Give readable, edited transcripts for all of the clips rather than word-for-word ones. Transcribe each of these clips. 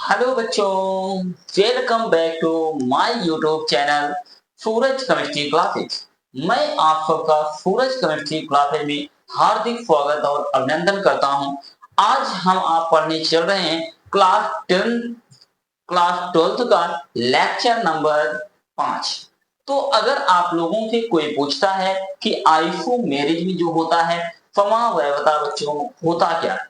Hello बच्चों, welcome back to my YouTube channel Suraj chemistry classes. मैं आप सबका सूरज केमिस्ट्री क्लासेज में हार्दिक स्वागत और अभिनंदन करता हूं। आज हम आप पढ़ने चल रहे हैं क्लास 12 का लेक्चर नंबर 5। तो अगर आप लोगों से कोई पूछता है कि आइसोमेरिज्म में जो होता है समावयवता बच्चों होता क्या है,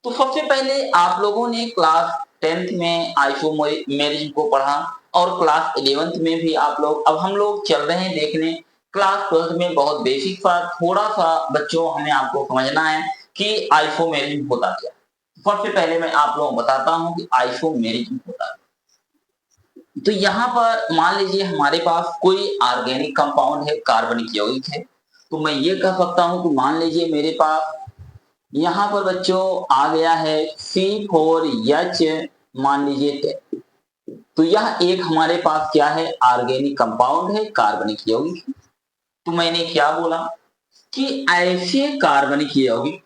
तो सबसे पहले आप लोगों ने क्लास 10th में आइसोमेरिज्म को पढ़ा और क्लास 11th में भी आप लोग। अब हम लोग चल रहे हैं देखने क्लास 12th में बहुत बेसिक सा थोड़ा सा बच्चों हमें आपको समझना है कि आइसोमेरिज्म होता क्या। सबसे पहले मैं आप लोगों को बताता हूं कि आइसोमेरिज्म होता है। तो यहाँ पर मान लीजिए हमारे पास कोई ऑर्गेनिक कंपाउंड है, कार्बनिक यौगिक है। तो मैं ये कह सकता हूं कि मान लीजिए मेरे पास यहाँ पर बच्चों आ गया है C4H, मान लीजिए 10। तो यह एक हमारे पास क्या है, ऑर्गेनिक कंपाउंड है, कार्बनिक यौगिक है। तो मैंने क्या बोला कि ऐसे कार्बनिक यौगिक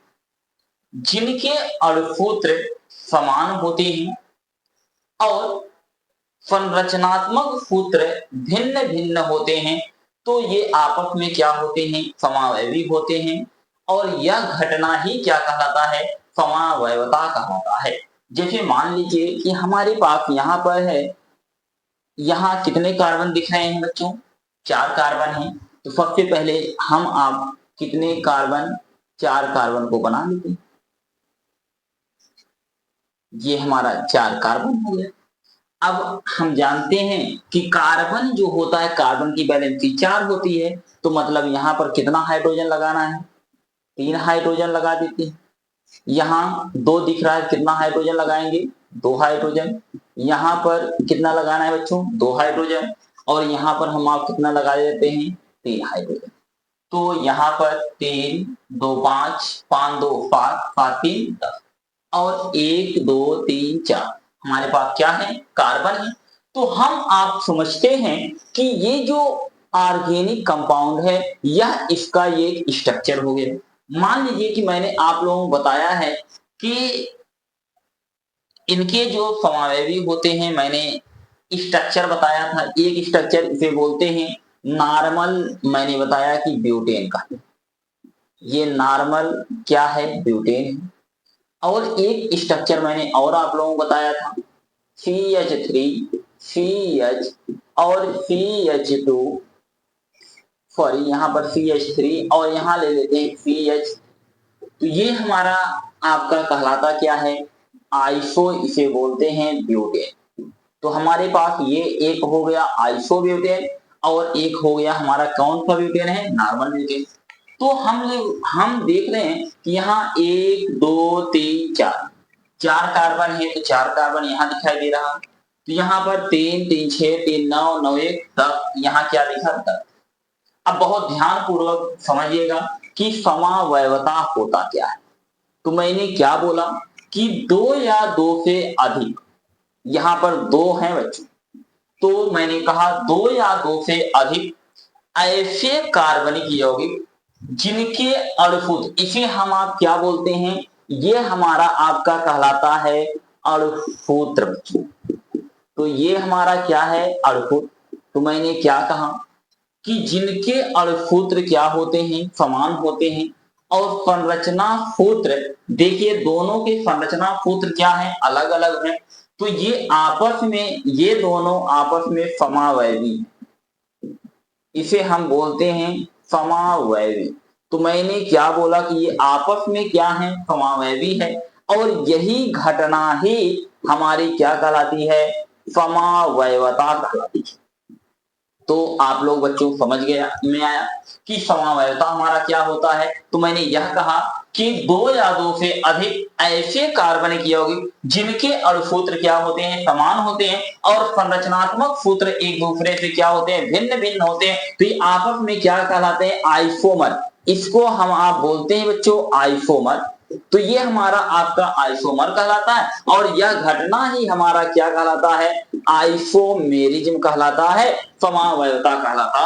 जिनके अणुसूत्र समान होते हैं और संरचनात्मक सूत्र भिन्न भिन्न होते हैं, तो ये आपस में क्या होते हैं, समावयवी होते हैं। और यह घटना ही क्या कहलाता है, समावयवता कहलाता है। जैसे मान लीजिए कि हमारे पास यहाँ पर है, यहाँ कितने कार्बन दिख रहे हैं बच्चों, 4 कार्बन हैं। तो सबसे पहले हम आप कितने कार्बन, 4 कार्बन को बना लेते हैं। ये हमारा 4 कार्बन हो गया। अब हम जानते हैं कि कार्बन जो होता है, कार्बन की वैलेंसी 4 होती है। तो मतलब यहाँ पर कितना हाइड्रोजन लगाना है, 3 हाइड्रोजन लगा देते हैं। यहाँ 2 दिख रहा है, कितना हाइड्रोजन लगाएंगे, 2 हाइड्रोजन। यहाँ पर कितना लगाना है बच्चों, 2 हाइड्रोजन। और यहाँ पर हम आप कितना लगा देते हैं, 3 हाइड्रोजन। तो यहाँ पर 3 2 5 5 2 7 7 3 10 और 1 2 3 4 हमारे पास क्या है, कार्बन है। तो हम आप समझते हैं कि ये जो ऑर्गेनिक कंपाउंड है, यह इसका ये स्ट्रक्चर हो गया। मान लीजिए कि मैंने आप लोगों को बताया है कि इनके जो समावयवी होते हैं, मैंने स्ट्रक्चर बताया था। एक स्ट्रक्चर इसे बोलते हैं नॉर्मल, मैंने बताया कि ब्यूटेन का, ये नॉर्मल क्या है, ब्यूटेन है। और एक स्ट्रक्चर मैंने और आप लोगों को बताया था, CH3 CH और CH2, सॉरी यहाँ पर CH3 और यहाँ ले लेते हैं CH। तो ये हमारा आपका कहलाता क्या है, आइसो, इसे बोलते हैं ब्यूटेन। तो हमारे पास ये एक हो गया आइसो ब्यूटेन और एक हो गया हमारा कौन सा ब्यूटेन है, नॉर्मल ब्यूटेन। तो हम देख रहे हैं कि यहाँ 1 2 3 4 4 कार्बन है। तो 4 कार्बन यहाँ दिखाई दे रहा। तो यहाँ पर 3 3 6 3 9 9 1 10, यहाँ क्या लिखा, 10। अब बहुत ध्यान पूर्वक समझिएगा कि समावयवता होता क्या है। तो मैंने क्या बोला कि 2 या 2 से अधिक, यहाँ पर 2 हैं बच्चों। तो मैंने कहा 2 या 2 से अधिक ऐसे कार्बनिक यौगिक जिनके अणुसूत्र, इसे हम आप क्या बोलते हैं, ये हमारा आपका कहलाता है अणुसूत्र बच्चों। तो ये हमारा क्या है, अणुसूत्र। तो मैंने क्या कहा कि जिनके अणुसूत्र क्या होते हैं, समान होते हैं। और संरचना सूत्र, देखिए दोनों के संरचना सूत्र क्या है, अलग अलग है। तो ये आपस में, ये दोनों आपस में समावयवी, इसे हम बोलते हैं समावयवी। तो मैंने क्या बोला कि ये आपस में क्या है, समावयवी है। और यही घटना ही हमारी क्या कहलाती है, समावयवता कहलाती है। तो आप लोग बच्चों समझ गया में आया कि समावयवता हमारा क्या होता है। तो मैंने यह कहा कि 2 या 2 से अधिक ऐसे कार्बनिक यौगिक जिनके अणुसूत्र क्या होते हैं, समान होते हैं। और संरचनात्मक सूत्र एक दूसरे से क्या होते हैं, भिन्न भिन्न होते हैं। तो ये आपस में क्या कहलाते हैं, आइसोमर। इसको हम आप बोलते हैं बच्चों आइसोमर। तो ये हमारा आपका आइसोमर कहलाता है। और यह घटना ही हमारा क्या कहलाता है, आइसोमेरिज्म कहलाता है, समावयवता कहलाता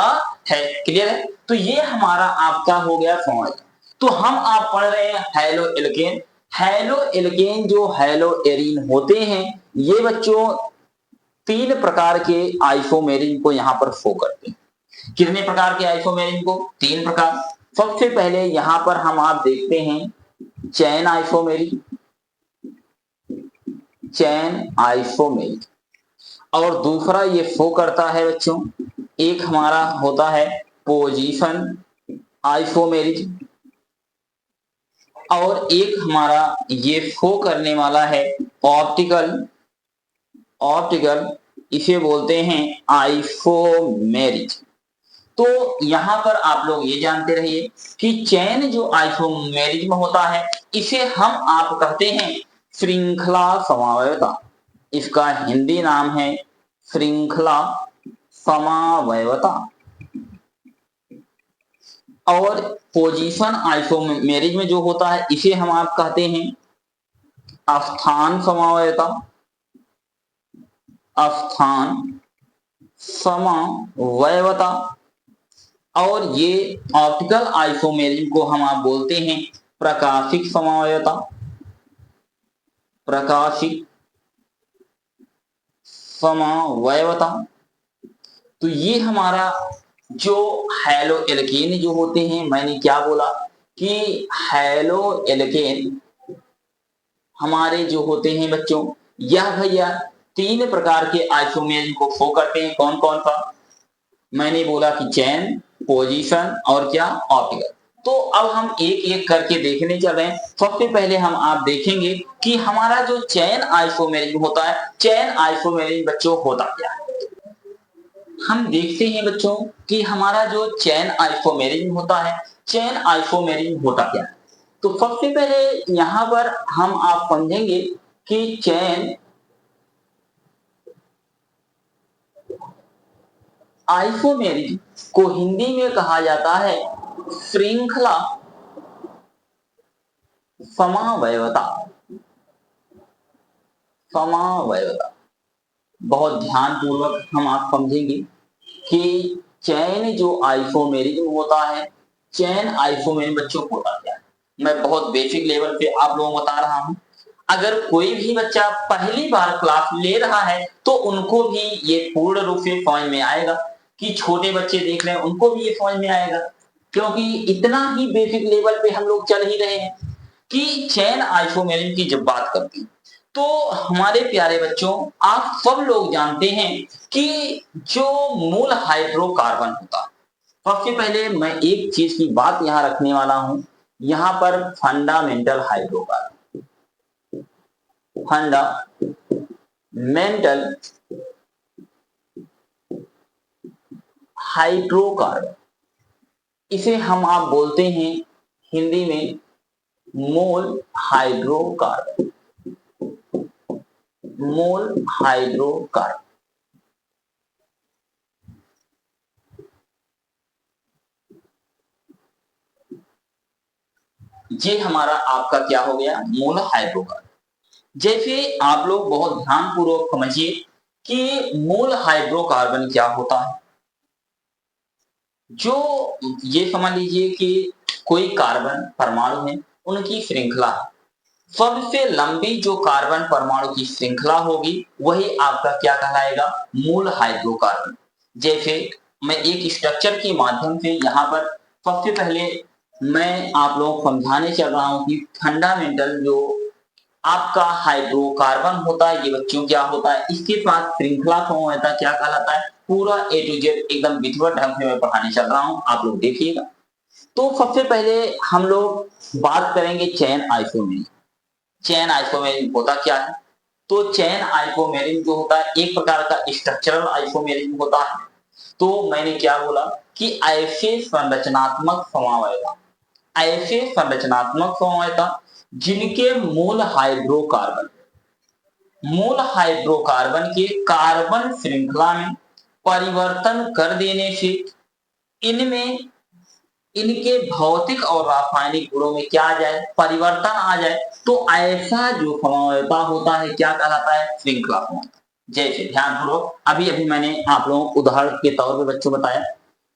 है। क्लियर है। तो ये हमारा आपका हो गया फॉर्मूला। तो हम आप पढ़ रहे हैं हेलो एल्केन। हैलो एल्केन जो हैलो एरीन होते हैं, ये बच्चों 3 प्रकार के आइसोमेरिन को यहाँ पर शो करते हैं। कितने प्रकार के आइसोमेरिन को? 3 प्रकार। सबसे पहले यहाँ पर हम आप देखते हैं चैन आइसोमेरिन, चैन आइसोमेरिन, और दूसरा ये शो करता है बच्चों, एक हमारा होता है पोजीशन आइसोमेरिन, और एक हमारा ये शो करने वाला है ऑप्टिकल, इसे बोलते हैं आइसोमेरिज। तो यहां पर आप लोग ये जानते रहिए कि चैन जो आइसोमेरिज में होता है, इसे हम आप कहते हैं श्रृंखला समावयवता। इसका हिंदी नाम है श्रृंखला समावयवता। और पोजीशन आइसोमेरिज में जो होता है, इसे हम आप कहते हैं स्थान समावयवता, स्थान समावयवता। और ये ऑप्टिकल आइसोमेरिज को हम आप बोलते हैं प्रकाशिक समावयवता, प्रकाशिक समावयवता। तो ये हमारा जो हैलो एल्केन जो होते हैं, मैंने क्या बोला कि हैलो एल्केन हमारे जो होते हैं बच्चों, यह भैया 3 प्रकार के आइसोमेरिज को शो करते हैं। कौन कौन सा? मैंने बोला कि चैन, पोजीशन और क्या? ऑप्टिकल। तो अब हम एक एक करके देखने चल रहे हैं। सबसे पहले हम आप देखेंगे कि हमारा जो चैन आइसोमेरिज होता है, चैन आइसोमेरिज बच्चों होता क्या है। हम देखते हैं बच्चों कि हमारा जो चैन आइसोमेरिज होता है, चैन आइसोमेरिज होता क्या है। तो सबसे पहले यहां पर हम आप समझेंगे कि चैन आइसोमेरिज को हिंदी में कहा जाता है श्रृंखला समावयवता, समावयवता। बहुत ध्यानपूर्वक हम आप समझेंगे कि चैन जो आइसोमेरिज होता है, चैन आइसोमेरिज बच्चों होता क्या है। मैं बहुत बेसिक लेवल पे आप लोगों को बता रहा हूं। अगर कोई भी बच्चा पहली बार क्लास ले रहा है तो उनको भी ये पूर्ण रूप से समझ में आएगा, कि छोटे बच्चे देख रहे हैं उनको भी ये समझ में आएगा, क्योंकि इतना ही बेसिक लेवल पे हम लोग चल ही रहे हैं। कि चैन आइसोमेरिज की जब बात करते हैं, तो हमारे प्यारे बच्चों आप सब लोग जानते हैं कि जो मूल हाइड्रोकार्बन होता है, सबसे पहले मैं एक चीज की बात यहां रखने वाला हूं, यहां पर फंडामेंटल हाइड्रोकार्बन, फंडामेंटल हाइड्रोकार्बन, इसे हम आप बोलते हैं हिंदी में मोल हाइड्रोकार्बन, मोल हाइड्रोकार्बन। ये हमारा आपका क्या हो गया? मोल हाइड्रोकार्बन। जैसे आप लोग बहुत ध्यानपूर्वक समझिए कि मोल हाइड्रोकार्बन क्या होता है। जो ये समझ लीजिए कि कोई कार्बन परमाणु है, उनकी श्रृंखला, सबसे लंबी जो कार्बन परमाणु की श्रृंखला होगी वही आपका क्या कहलाएगा? मूल हाइड्रोकार्बन। जैसे मैं एक स्ट्रक्चर के माध्यम से यहाँ पर सबसे पहले मैं आप लोगों को समझाने चल रहा हूं कि फंडामेंटल जो आपका हाइड्रोकार्बन होता है, ये बच्चों क्या होता है, इसके साथ श्रृंखला समूहता क्या कहलाता है। पूरा ए टू जेड एकदम विधिवत ढंग से मैं पढ़ाने चल रहा हूं, आप लोग देखिएगा। तो सबसे पहले हम लोग बात करेंगे चैन आइसोमेरिज। चैन आइसोमेरिज होता क्या है? तो चैन आइसोमेरिज जो होता है एक प्रकार का स्ट्रक्चरल आइसोमेरिज होता है। तो मैंने क्या बोला कि ऐसे संरचनात्मक समावयवता, ऐसे संरचनात्मक समावयवता जिनके मूल हाइड्रोकार्बन, मूल हाइड्रोकार्बन के कार्बन श्रृंखला में परिवर्तन कर देने से इनमें इनके भौतिक और रासायनिक गुणों में क्या आ जाए? परिवर्तन आ जाए। तो ऐसा जो समावयवता होता है क्या कहलाता है? श्रृंखला समावयवता। जैसे ध्यानपूर्वक अभी अभी मैंने आप लोगों को उदाहरण के तौर पे बच्चों बताया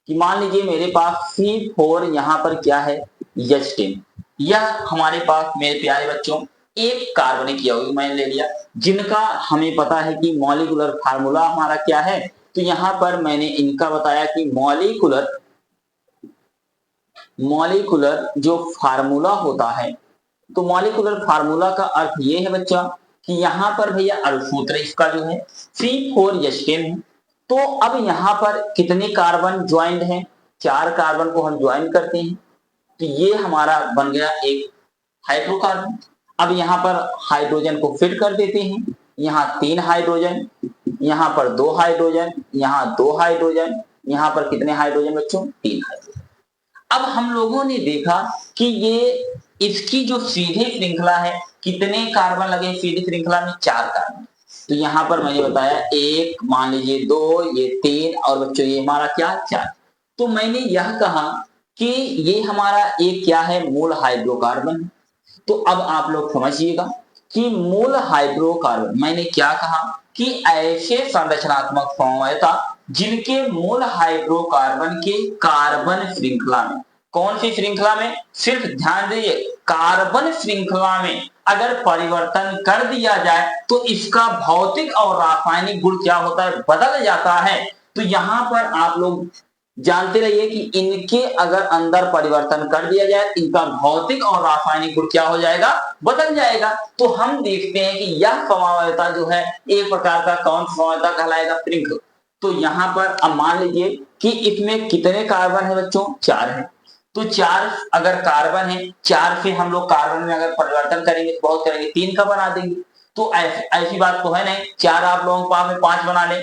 कि मान लीजिए मेरे पास C4 यहाँ पर क्या है? H10, यह हमारे पास मेरे प्यारे बच्चों एक कार्बनिक यौगिक मैंने ले लिया, जिनका हमें पता है कि मॉलिक्यूलर फार्मूला हमारा क्या है। तो यहां पर मैंने इनका बताया कि मॉलिक्यूलर जो फार्मूला होता है, तो मॉलिक्यूलर फार्मूला का अर्थ ये है बच्चा कि यहां पर भैया सूत्र इसका जो है C4H10 है। तो अब यहां पर कितने कार्बन ज्वाइंट हैं, 4 कार्बन को हम ज्वाइन करते हैं, तो ये हमारा बन गया एक हाइड्रोकार्बन। अब यहां पर हाइड्रोजन को फिट कर देते हैं, यहां 3 हाइड्रोजन, यहां पर 2 हाइड्रोजन, यहां 2 हाइड्रोजन, यहां पर कितने हाइड्रोजन बच्चों, 3 हाइड्रोजन। अब हम लोगों ने देखा कि ये इसकी जो सीधी श्रृंखला है, कितने कार्बन लगे सीधी श्रृंखला में, 4 कार्बन। तो यहां पर मैंने बताया 1, मान लीजिए 2, ये 3 और बच्चों ये हमारा क्या, 4। तो मैंने यह कहा कि ये हमारा एक क्या है, मूल हाइड्रोकार्बन। तो अब आप लोग समझिएगा कि मूल हाइड्रोकार्बन, मैंने क्या कहा कि ऐसे संरचनात्मक समवायता जिनके मूल हाइड्रोकार्बन के कार्बन श्रृंखला में, कौन सी श्रृंखला में, सिर्फ ध्यान दीजिए कार्बन श्रृंखला में अगर परिवर्तन कर दिया जाए तो इसका भौतिक और रासायनिक गुण क्या होता है, बदल जाता है। तो यहां पर आप लोग जानते रहिए कि इनके अगर अंदर परिवर्तन कर दिया जाए, इनका भौतिक और रासायनिक गुण क्या हो जाएगा, बदल जाएगा। तो हम देखते हैं कि यह समवायता जो है एक प्रकार का कौन समवायता कहलाएगा, श्रृंखला। तो यहां पर अब मान लीजिए कि इसमें कितने कार्बन है बच्चों, 4 है। तो 4 अगर कार्बन है, 4 से हम लोग कार्बन में अगर परिवर्तन करेंगे तो बहुत करेंगे, 3 का बना देंगे। तो ऐसी बात तो है नहीं, 4 आप लोगों के पास में 5 बना ले।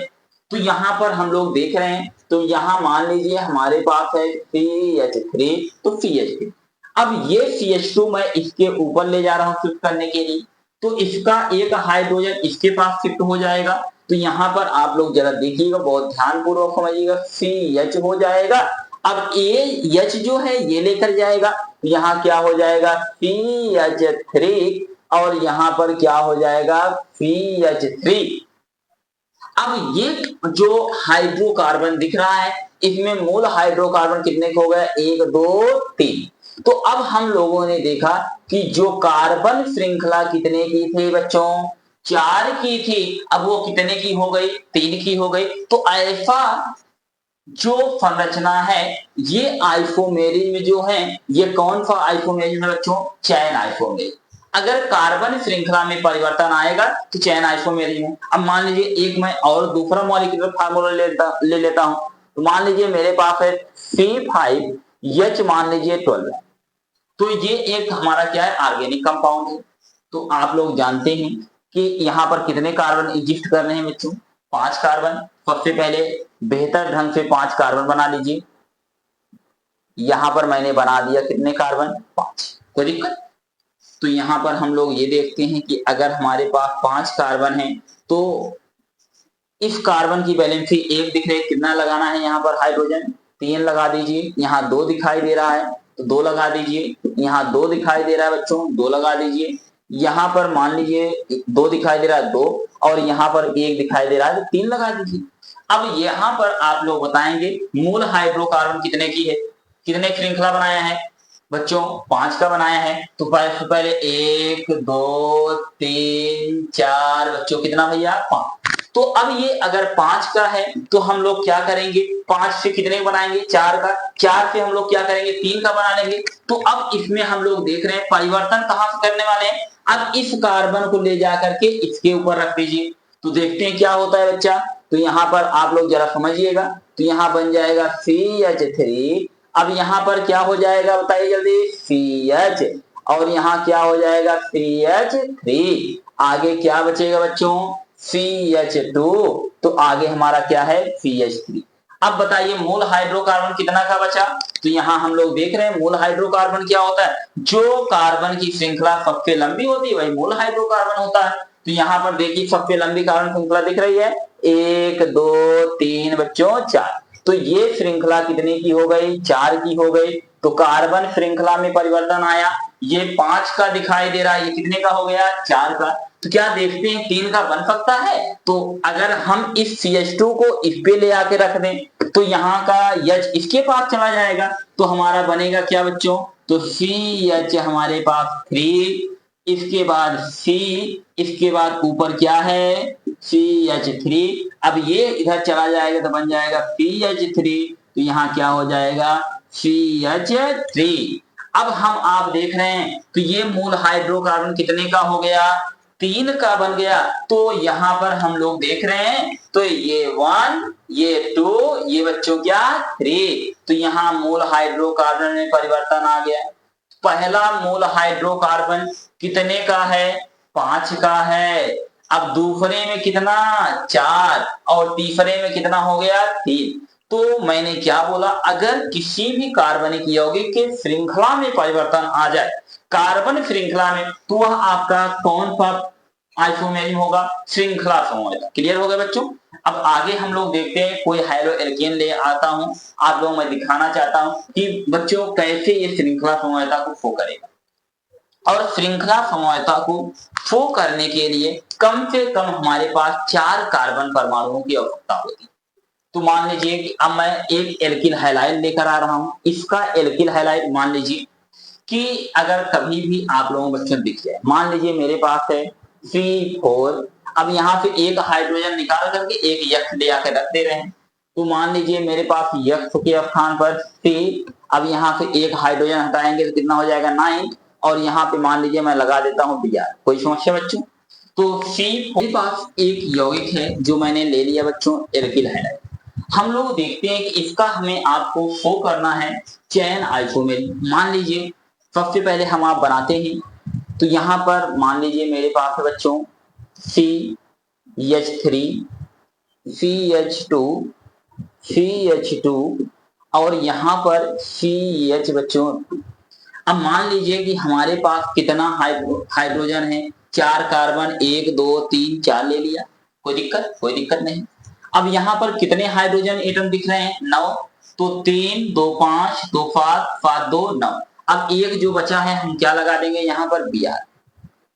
तो यहां पर हम लोग देख रहे हैं, तो यहां मान लीजिए हमारे पास है CH3, तो CH3। अब ये CH2 मैं इसके ऊपर ले जा रहा हूं शिफ्ट करने के लिए, तो इसका एक हाइड्रोजन इसके पास शिफ्ट हो जाएगा। तो यहां पर आप लोग जरा देखिएगा, बहुत ध्यानपूर्वक समझिएगा, CH हो जाएगा। अब H जो है ये लेकर जाएगा, यहाँ क्या हो जाएगा, CH3 और यहाँ पर क्या हो जाएगा, CH3। अब ये जो हाइड्रोकार्बन दिख रहा है, इसमें मूल हाइड्रोकार्बन कितने हो गए, 1 2 3। तो अब हम लोगों ने देखा कि जो कार्बन श्रृंखला कितने की थी बच्चों, 4 की थी, अब वो कितने की हो गई, 3 की हो गई। तो ऐसा जो संरचना है ये आइसोमेरिज में जो है, ये कौन सा आइसोमेरिज है बच्चों, चैन आइसोमेरिज। अगर कार्बन श्रृंखला में परिवर्तन आएगा तो चैन आइसोमेरिज में। अब मान लीजिए एक मैं और दूसरा मॉलिक्यूलर फार्मूला ले लेता हूं। तो मान लीजिए मेरे पास है C5H, मान लीजिए 12। तो ये एक हमारा क्या है, ऑर्गेनिक कंपाउंड है। तो आप लोग जानते हैं कि यहाँ पर कितने कार्बन एग्जिस्ट कर रहे हैं बच्चों, 5 कार्बन। सबसे पहले बेहतर ढंग से 5 कार्बन बना लीजिए। यहां पर मैंने बना दिया कितने कार्बन, 5। कोई दिक्कत। तो यहां पर हम लोग ये देखते हैं कि अगर हमारे पास 5 कार्बन है तो इस कार्बन की वैलेंसी 1 दिख रही है, कितना लगाना है यहाँ पर हाइड्रोजन, 3 लगा दीजिए। यहाँ 2 दिखाई दे रहा है तो 2 लगा दीजिए। यहाँ 2 दिखाई दे रहा है बच्चों, 2 लगा दीजिए। यहाँ पर मान लीजिए 2 दिखाई दे रहा है, 2, और यहाँ पर 1 दिखाई दे रहा है तो 3 लगा दीजिए। अब यहाँ पर आप लोग बताएंगे मूल हाइड्रोकार्बन कितने की है, कितने श्रृंखला बनाया है बच्चों, 5 का बनाया है। तो पहले 1 2 3 4 बच्चों, कितना भैया, 5। तो अब ये अगर 5 का है तो हम लोग क्या करेंगे, 5 से कितने बनाएंगे, 4 का, 4 से हम लोग क्या करेंगे, 3 का बना लेंगे। तो अब इसमें हम लोग देख रहे हैं परिवर्तन कहां से करने वाले हैं, अब इस कार्बन को ले जाकर के इसके ऊपर रख दीजिए। तो देखते हैं क्या होता है बच्चा। तो यहाँ पर आप लोग जरा समझिएगा, तो यहाँ बन जाएगा CH3। अब यहाँ पर क्या हो जाएगा बताइए जल्दी, CH, और यहाँ क्या हो जाएगा, CH3। आगे क्या बचेगा बच्चों, CH2। तो आगे हमारा क्या है, CH3। अब बताइए मूल हाइड्रोकार्बन कितना का बचा। तो यहाँ हम लोग देख रहे हैं मूल हाइड्रोकार्बन क्या होता है, जो कार्बन की श्रृंखला सबसे लंबी होती है वही मूल हाइड्रोकार्बन होता है। तो यहाँ पर देखिए सबसे लंबी कार्बन श्रृंखला दिख रही है, 1 2 3 बच्चों 4। तो ये श्रृंखला कितने की हो गई, 4 की हो गई। तो कार्बन श्रृंखला में परिवर्तन आया, ये 5 का दिखाई दे रहा है, ये कितने का हो गया, 4 का। तो क्या देखते हैं 3 का बन सकता है। तो अगर हम इस CH2 को इस पे ले आके रख दें तो यहाँ का H इसके पास चला जाएगा, तो हमारा बनेगा क्या बच्चों, तो CH हमारे पास 3, इसके बाद C, इसके बाद ऊपर क्या है CH3। अब ये इधर चला जाएगा तो बन जाएगा CH3, तो यहाँ क्या हो जाएगा CH3। अब हम आप देख रहे हैं तो ये मूल हाइड्रोकार्बन कितने का हो गया 3 का बन गया। तो यहाँ पर हम लोग देख रहे हैं तो ये 1, ये 2, ये बच्चों क्या 3, तो यहाँ मूल हाइड्रोकार्बन में परिवर्तन आ गया। पहला मूल हाइड्रोकार्बन कितने का है 5 का है। अब दूसरे में कितना 4 और तीसरे में कितना हो गया 3। तो मैंने क्या बोला, अगर किसी भी कार्बनिक यौगिक के श्रृंखला में परिवर्तन आ जाए कार्बन श्रृंखला में, तो वह आपका कौन सा आइसोमेरिज्म होगा श्रृंखला समूह। क्लियर हो गया बच्चों। अब आगे हम लोग देखते हैं, कोई हाइड्रो एल्केन ले आता हूं, आप लोगों मैं दिखाना चाहता हूं कि बच्चों कैसे ये श्रृंखला समूहता को फो करेगा। और श्रृंखला समूहता को फो करने के लिए कम से कम हमारे पास 4 कार्बन परमाणुओं की आवश्यकता होती है। तो मान लीजिए कि अब मैं एक एल्किल हैलाइड लेकर आ रहा हूं। इसका एल्किल हैलाइड मान लीजिए कि अगर कभी भी आप लोगों बच्चों दिख जाए, मान लीजिए मेरे पास है C4, अब यहाँ से एक हाइड्रोजन निकाल करके एक यक्ष ले आकर रख दे रहे हैं। तो मान लीजिए मेरे पास यक्ष के स्थान पर C, अब यहाँ से एक हाइड्रोजन हटाएंगे तो कितना हो जाएगा 9, और यहाँ पे मान लीजिए मैं लगा देता हूँ Br। कोई समस्या बच्चों। तो C4 मेरे पास एक यौगिक है जो मैंने ले लिया बच्चों एल्किल हैलाइड। हम लोग देखते हैं कि इसका हमें आपको शो करना है चैन आइसोमेरिज्म। मान लीजिए सबसे पहले हम आप बनाते हैं, तो यहाँ पर मान लीजिए मेरे पास है बच्चों CH3, CH2, CH2 और यहाँ पर CH बच्चों। अब मान लीजिए कि हमारे पास कितना हाइड्रोजन है 4 कार्बन, 1 2 3 4 ले लिया, कोई दिक्कत नहीं। अब यहाँ पर कितने हाइड्रोजन एटम दिख रहे हैं 9, तो 3 2 5 2 7 7 2 9। अब एक जो बचा है हम क्या लगा देंगे यहाँ पर Br।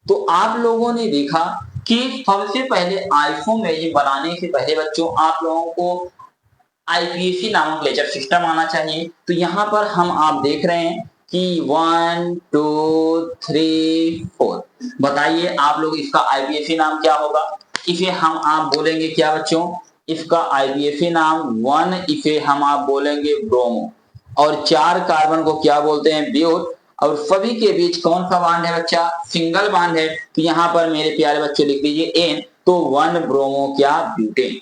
तो आप लोगों ने देखा कि सबसे पहले आइसोमेरिज्म बनाने से पहले बच्चों आप लोगों को IPAC नामक लेजर सिस्टम आना चाहिए। तो यहाँ पर हम आप देख रहे हैं कि 1 2 3 4, बताइए आप लोग इसका IPAC नाम क्या होगा। इसे हम आप बोलेंगे क्या बच्चों, इसका IPAC नाम 1, इसे हम आप बोलेंगे ब्रोमो, और 4 कार्बन को क्या बोलते हैं ब्यूट, और सभी के बीच कौन सा बांध है बच्चा सिंगल बांध है। तो यहाँ पर मेरे प्यारे बच्चे लिख दीजिए N, तो 1 ब्रोमो क्या ब्यूटेन।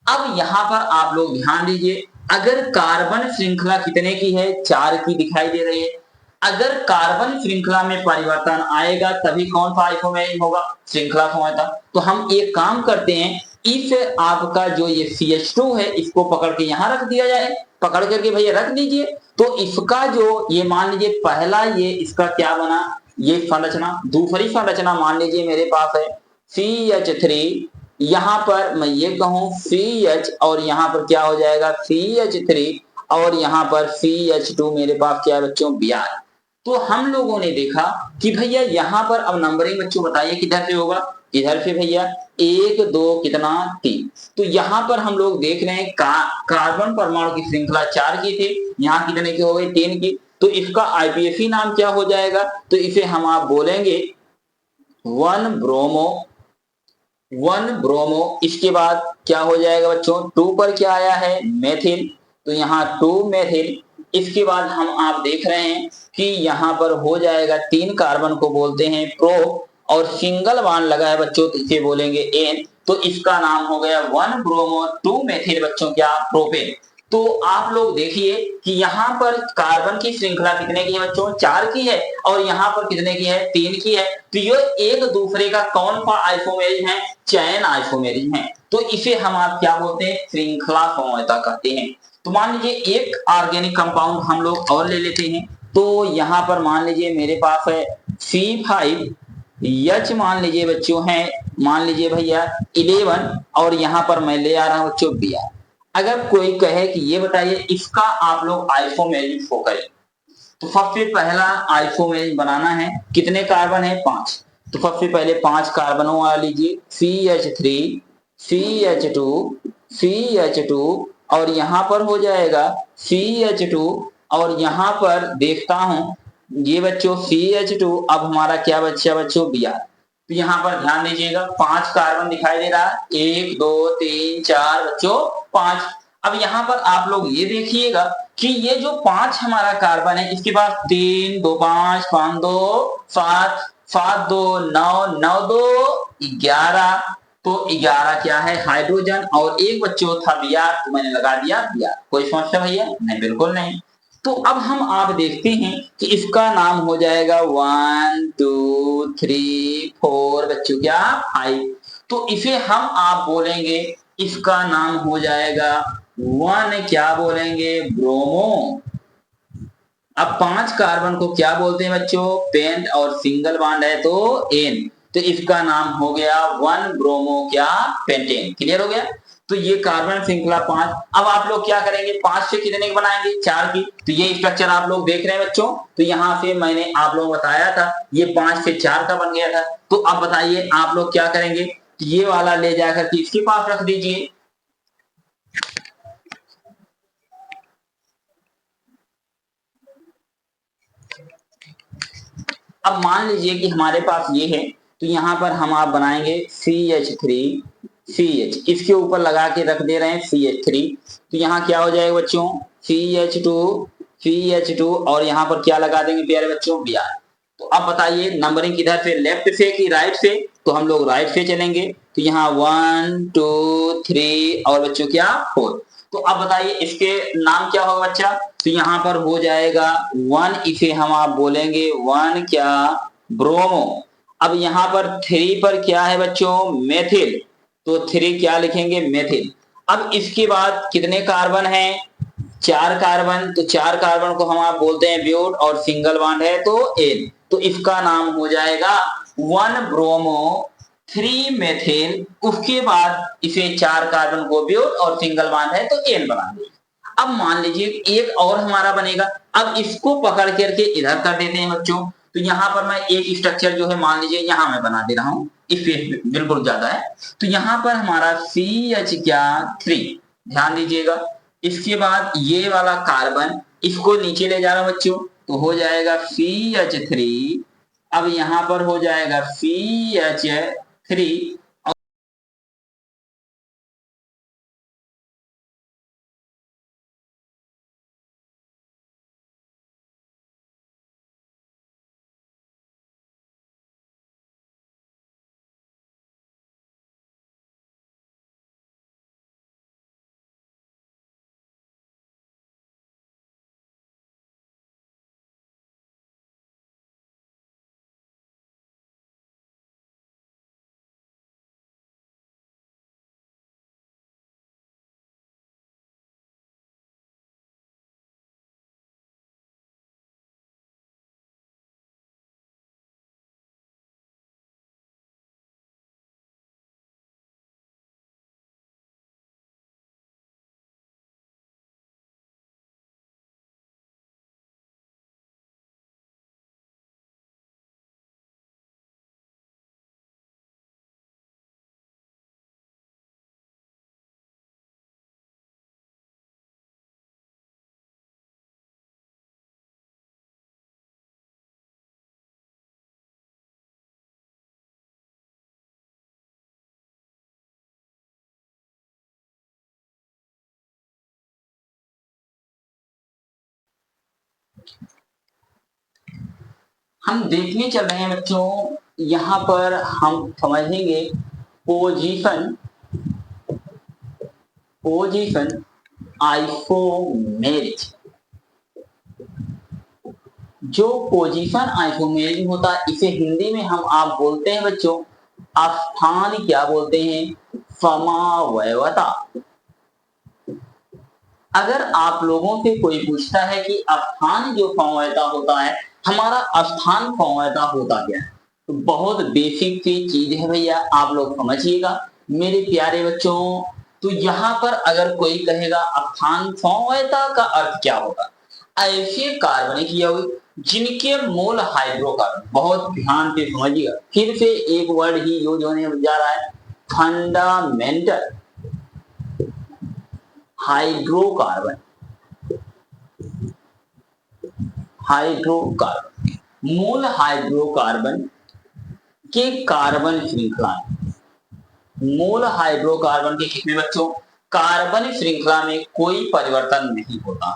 अब यहाँ पर आप लोग ध्यान दीजिए, अगर कार्बन श्रृंखला कितने की है 4 की दिखाई दे रही है। अगर कार्बन श्रृंखला में परिवर्तन आएगा तभी कौन सा आइसोमेरिज्म होगा श्रृंखला समूहता। तो हम एक काम करते हैं, इस आपका जो ये CH2 है इसको पकड़ के यहाँ रख दिया जाए, पकड़ करके भैया रख दीजिए। तो इसका जो ये मान लीजिए पहला ये इसका क्या बना ये संरचना, दूसरी संरचना मान लीजिए मेरे पास है CH3, यहाँ पर मैं ये कहूं CH और यहाँ पर क्या हो जाएगा CH3 और यहाँ पर CH2 मेरे पास क्या है बच्चों Br। तो हम लोगों ने देखा कि भैया यहाँ पर अब नंबरिंग बच्चों बताइए किधर से होगा, इधर से भैया 1 2 कितना 3। तो यहाँ पर हम लोग देख रहे हैं कार्बन परमाणु की श्रृंखला 4 की थी, यहाँ कितने की हो गई 3 की। तो इसका IPAC नाम क्या हो जाएगा, तो इसे हम आप बोलेंगे 1 ब्रोमो। इसके बाद क्या हो जाएगा बच्चों 2 पर क्या आया है मेथिल, तो यहाँ 2 मेथिल। इसके बाद हम आप देख रहे हैं कि यहाँ पर हो जाएगा 3 कार्बन को बोलते हैं प्रो, और सिंगल बांड लगा है बच्चों तो इसे बोलेंगे N, तो इसका नाम हो गया 1 ब्रोमो 2 मेथिल बच्चों क्या प्रोपेन। तो आप लोग देखिए कि यहाँ पर कार्बन की श्रृंखला कितने की है बच्चों 4 की है, और यहाँ पर कितने की है 3 की है। तो ये एक दूसरे का कौन सा आइसोमेरिज्म है चैन आइसोमेरिज्म है। तो इसे हम आप क्या बोलते हैं श्रृंखला समूहता कहते हैं। तो मान लीजिए एक ऑर्गेनिक कंपाउंड हम लोग और ले लेते हैं, तो यहाँ पर मान लीजिए मेरे पास है C5H मान लीजिए बच्चों है, मान लीजिए भैया 11, और यहाँ पर मैं ले आ रहा हूँ बच्चों Br। अगर कोई कहे कि ये बताइए इसका आप लोग आइसोमेरिज्म शो करें, तो सबसे पहला आइसोमेरिज्म बनाना है, कितने कार्बन है 5। तो सबसे पहले 5 कार्बनों वाला लीजिए CH3 CH2 CH2, और यहाँ पर हो जाएगा CH2, और यहाँ पर देखता हूं ये बच्चों CH2 अब हमारा क्या बच्चा बच्चों Br। तो यहाँ पर ध्यान दीजिएगा 5 कार्बन दिखाई दे रहा है, 1 2 3 4 बच्चों 5। अब यहाँ पर आप लोग ये देखिएगा कि ये जो 5 हमारा कार्बन है इसके पास 3 2 5 5 2 7 7 2 9 9 2 11। तो 11 क्या है हाइड्रोजन और एक बच्चों था Br, तो मैंने लगा दिया Br। कोई समस्या भैया नहीं, बिल्कुल नहीं। तो अब हम आप देखते हैं कि इसका नाम हो जाएगा 1 2 3 4 बच्चों क्या 5। तो इसे हम आप बोलेंगे, इसका नाम हो जाएगा 1 क्या बोलेंगे ब्रोमो। अब 5 कार्बन को क्या बोलते हैं बच्चों पेंट और सिंगल बॉन्ड है तो एन, तो इसका नाम हो गया 1 ब्रोमो क्या पेंटेन। क्लियर हो गया। तो ये कार्बन श्रृंखला 5। अब आप लोग क्या करेंगे 5 से कितने की बनाएंगे 4 की। तो ये स्ट्रक्चर आप लोग देख रहे हैं बच्चों, तो यहाँ से मैंने आप लोग बताया था ये 5 से 4 का बन गया था। तो अब बताइए आप लोग क्या करेंगे, ये वाला ले जाकर के इसके पास रख दीजिए। अब मान लीजिए कि हमारे पास ये है, तो यहाँ पर हम आप बनाएंगे CH3CH, इसके ऊपर लगा के रख दे रहे हैं CH3। तो यहाँ क्या हो जाएगा बच्चों CH2 और यहाँ पर क्या लगा देंगे प्यारे बच्चों Br। तो अब बताइए नंबरिंग किधर से, लेफ्ट से कि राइट से। तो हम लोग राइट से चलेंगे। तो यहाँ 1 2 3 और बच्चों क्या 4। तो अब बताइए इसके नाम क्या होगा बच्चा। तो यहाँ पर हो जाएगा 1, इसे हम आप बोलेंगे 1 क्या ब्रोमो। अब यहाँ पर 3 पर क्या है बच्चों मेथिल, तो 3 क्या लिखेंगे मेथिल। अब इसके बाद कितने कार्बन हैं 4 कार्बन। तो 4 कार्बन को हम आप बोलते हैं ब्यूट और सिंगल बॉन्ड है तो एन। तो इसका नाम हो जाएगा 1 ब्रोमो 3 मेथिल। उसके बाद इसे 4 कार्बन को ब्यूट और सिंगल बॉन्ड है तो एन बना देंगे। अब मान लीजिए एक और हमारा बनेगा। अब इसको पकड़ करके इधर कर देते हैं बच्चों। तो यहाँ पर मैं एक स्ट्रक्चर जो है मान लीजिए यहाँ मैं बना दे रहा हूँ, स्पेस बिल्कुल ज्यादा है। तो यहाँ पर हमारा CH क्या 3, ध्यान दीजिएगा। इसके बाद ये वाला कार्बन इसको नीचे ले जा रहा हूं बच्चों, तो हो जाएगा CH3। अब यहां पर हो जाएगा CH3। हम देखने चल रहे हैं बच्चों, यहां पर हम समझेंगे पोजीशन पोजीशन आइसोमेरिज। जो पोजीशन आइसोमेरिज होता है इसे हिंदी में हम आप बोलते हैं बच्चों स्थान क्या बोलते हैं समावयवता। अगर आप लोगों से कोई पूछता है कि स्थान जो समवायता होता है, हमारा स्थान समवायता होता क्या है, तो बहुत बेसिक सी चीज है भैया, आप लोग समझिएगा मेरे प्यारे बच्चों। तो यहाँ पर अगर कोई कहेगा स्थान समवायता का अर्थ क्या होगा, ऐसे कार्बनिक यौगिक जिनके मूल हाइड्रोकार्बन, बहुत ध्यान से समझिएगा, फिर से एक वर्ड ही यूज होने जा रहा है फंडामेंटल हाइड्रोकार्बन। हाइड्रोकार्बन मूल हाइड्रोकार्बन के कार्बन श्रृंखला, मूल हाइड्रोकार्बन के कितने बच्चों, कार्बन श्रृंखला में कोई परिवर्तन नहीं होता।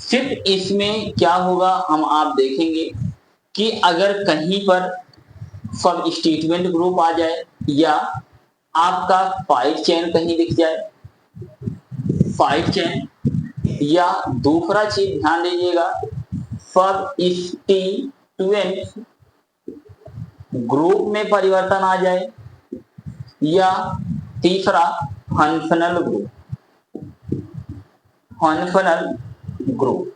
सिर्फ इसमें क्या होगा हम आप देखेंगे कि अगर कहीं पर सबस्टिट्यूएंट ग्रुप आ जाए या आपका 5 चेन कहीं दिख जाए, 5 चेन, या दूसरा चीज ध्यान दीजिएगा सबस्टिट्यूएंट ग्रुप में परिवर्तन आ जाए, या तीसरा फंक्शनल ग्रुप, फंक्शनल ग्रुप।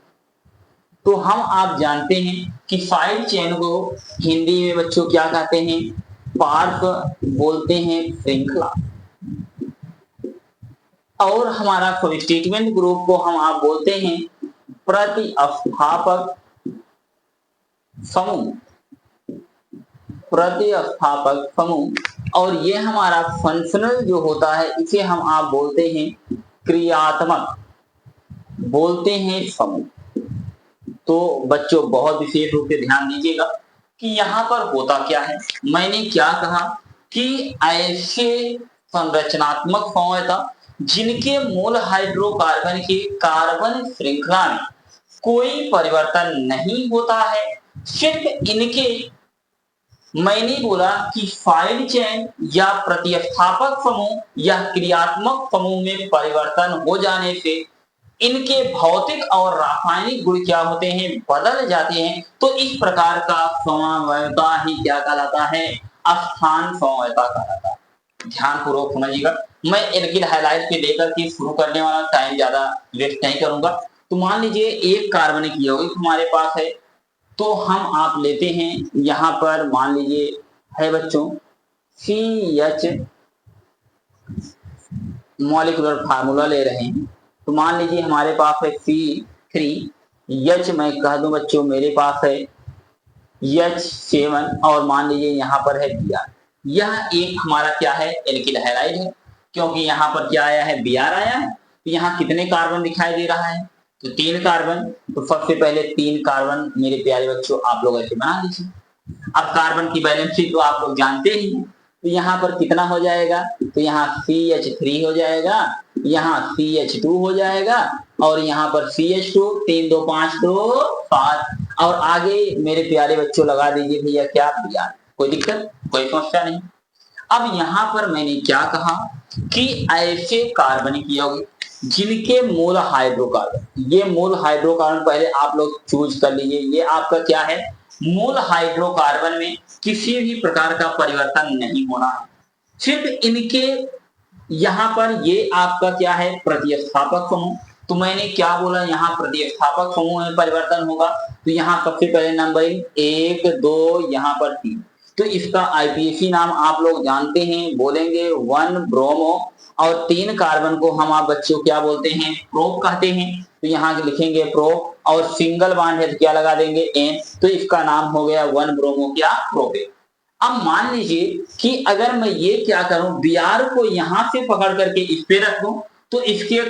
तो हम आप जानते हैं कि 5 चेन को हिंदी में बच्चों क्या कहते हैं, पार्श्व बोलते हैं, श्रृंखला। और हमारा सबस्टिट्यूएंट ग्रुप को हम आप बोलते हैं प्रतिस्थापक समूह, प्रतिस्थापक समूह। और ये हमारा फंक्शनल जो होता है इसे हम आप बोलते हैं क्रियात्मक, बोलते हैं समूह। तो बच्चों बहुत विशेष रूप से ध्यान दीजिएगा कि यहाँ पर होता क्या है। मैंने क्या कहा कि ऐसे संरचनात्मक फॉर्म जिनके मूल हाइड्रोकार्बन के कार्बन श्रृंखला में कोई परिवर्तन नहीं होता है, सिर्फ इनके, मैंने बोला कि 5 चेन या प्रतिस्थापक समूह या क्रियात्मक समूह में परिवर्तन हो जाने से इनके भौतिक और रासायनिक गुण क्या होते हैं, बदल जाते हैं। तो इस प्रकार का समवायता ही क्या कहलाता है, स्थान समवायता कहलाता है। ध्यान पूर्वक समझिएगा, मैं एल्किल हाइलाइट पे लेकर के शुरू करने वाला, टाइम ज्यादा वेस्ट नहीं करूंगा। तो मान लीजिए एक कार्बनिक यौगिक हमारे पास है, तो हम आप लेते हैं यहां पर मान लीजिए है बच्चों CH, मॉलिक्यूलर फार्मूला ले रहे हैं। तो मान लीजिए हमारे पास है C3H, मैं कह दूं बच्चों मेरे पास है H7, और मान लीजिए यहाँ पर है Br। यह एक हमारा क्या है, एल्किल हैलाइड है, क्योंकि यहाँ पर क्या आया है, Br आया है। तो यहाँ कितने कार्बन दिखाई दे रहा है, तो 3 कार्बन। तो सबसे पहले 3 कार्बन मेरे प्यारे बच्चों आप लोग ऐसे बना लीजिए। अब कार्बन की वैलेंसी तो आप लोग जानते ही हैं, तो यहाँ पर कितना हो जाएगा, तो यहाँ CH3 हो जाएगा, यहाँ CH2 हो जाएगा, और यहाँ पर CH2, 3 2 5 2 7, और आगे मेरे प्यारे बच्चों लगा दीजिए भैया क्या, Br। कोई दिक्कत, कोई समस्या नहीं। अब यहाँ पर मैंने क्या कहा कि ऐसे कार्बनिक यौगिक जिनके मूल हाइड्रोकार्बन, ये मूल हाइड्रोकार्बन पहले आप लोग चूज कर लीजिए, ये आपका क्या है, मूल हाइड्रोकार्बन में किसी भी प्रकार का परिवर्तन नहीं होना है, सिर्फ इनके यहाँ पर ये आपका क्या है, प्रतिस्थापक समूह। तो मैंने क्या बोला, यहाँ प्रतिस्थापक समूह में परिवर्तन होगा। तो यहाँ सबसे पहले नंबरिंग 1 2, यहाँ पर 3। तो इसका IPAC नाम आप लोग जानते हैं, बोलेंगे 1 ब्रोमो, और 3 कार्बन को हम आप बच्चों क्या बोलते हैं, प्रोप कहते हैं। तो यहाँ लिखेंगे प्रोप, और सिंगल बॉन्ड है तो क्या लगा देंगे N, तो इसका नाम हो गया 1 ब्रोमो क्या, प्रोपेन। अब मान लीजिए कि अगर मैं ये क्या करूं, Br को यहां से पकड़ करके इस पे रख दूं, तो इसके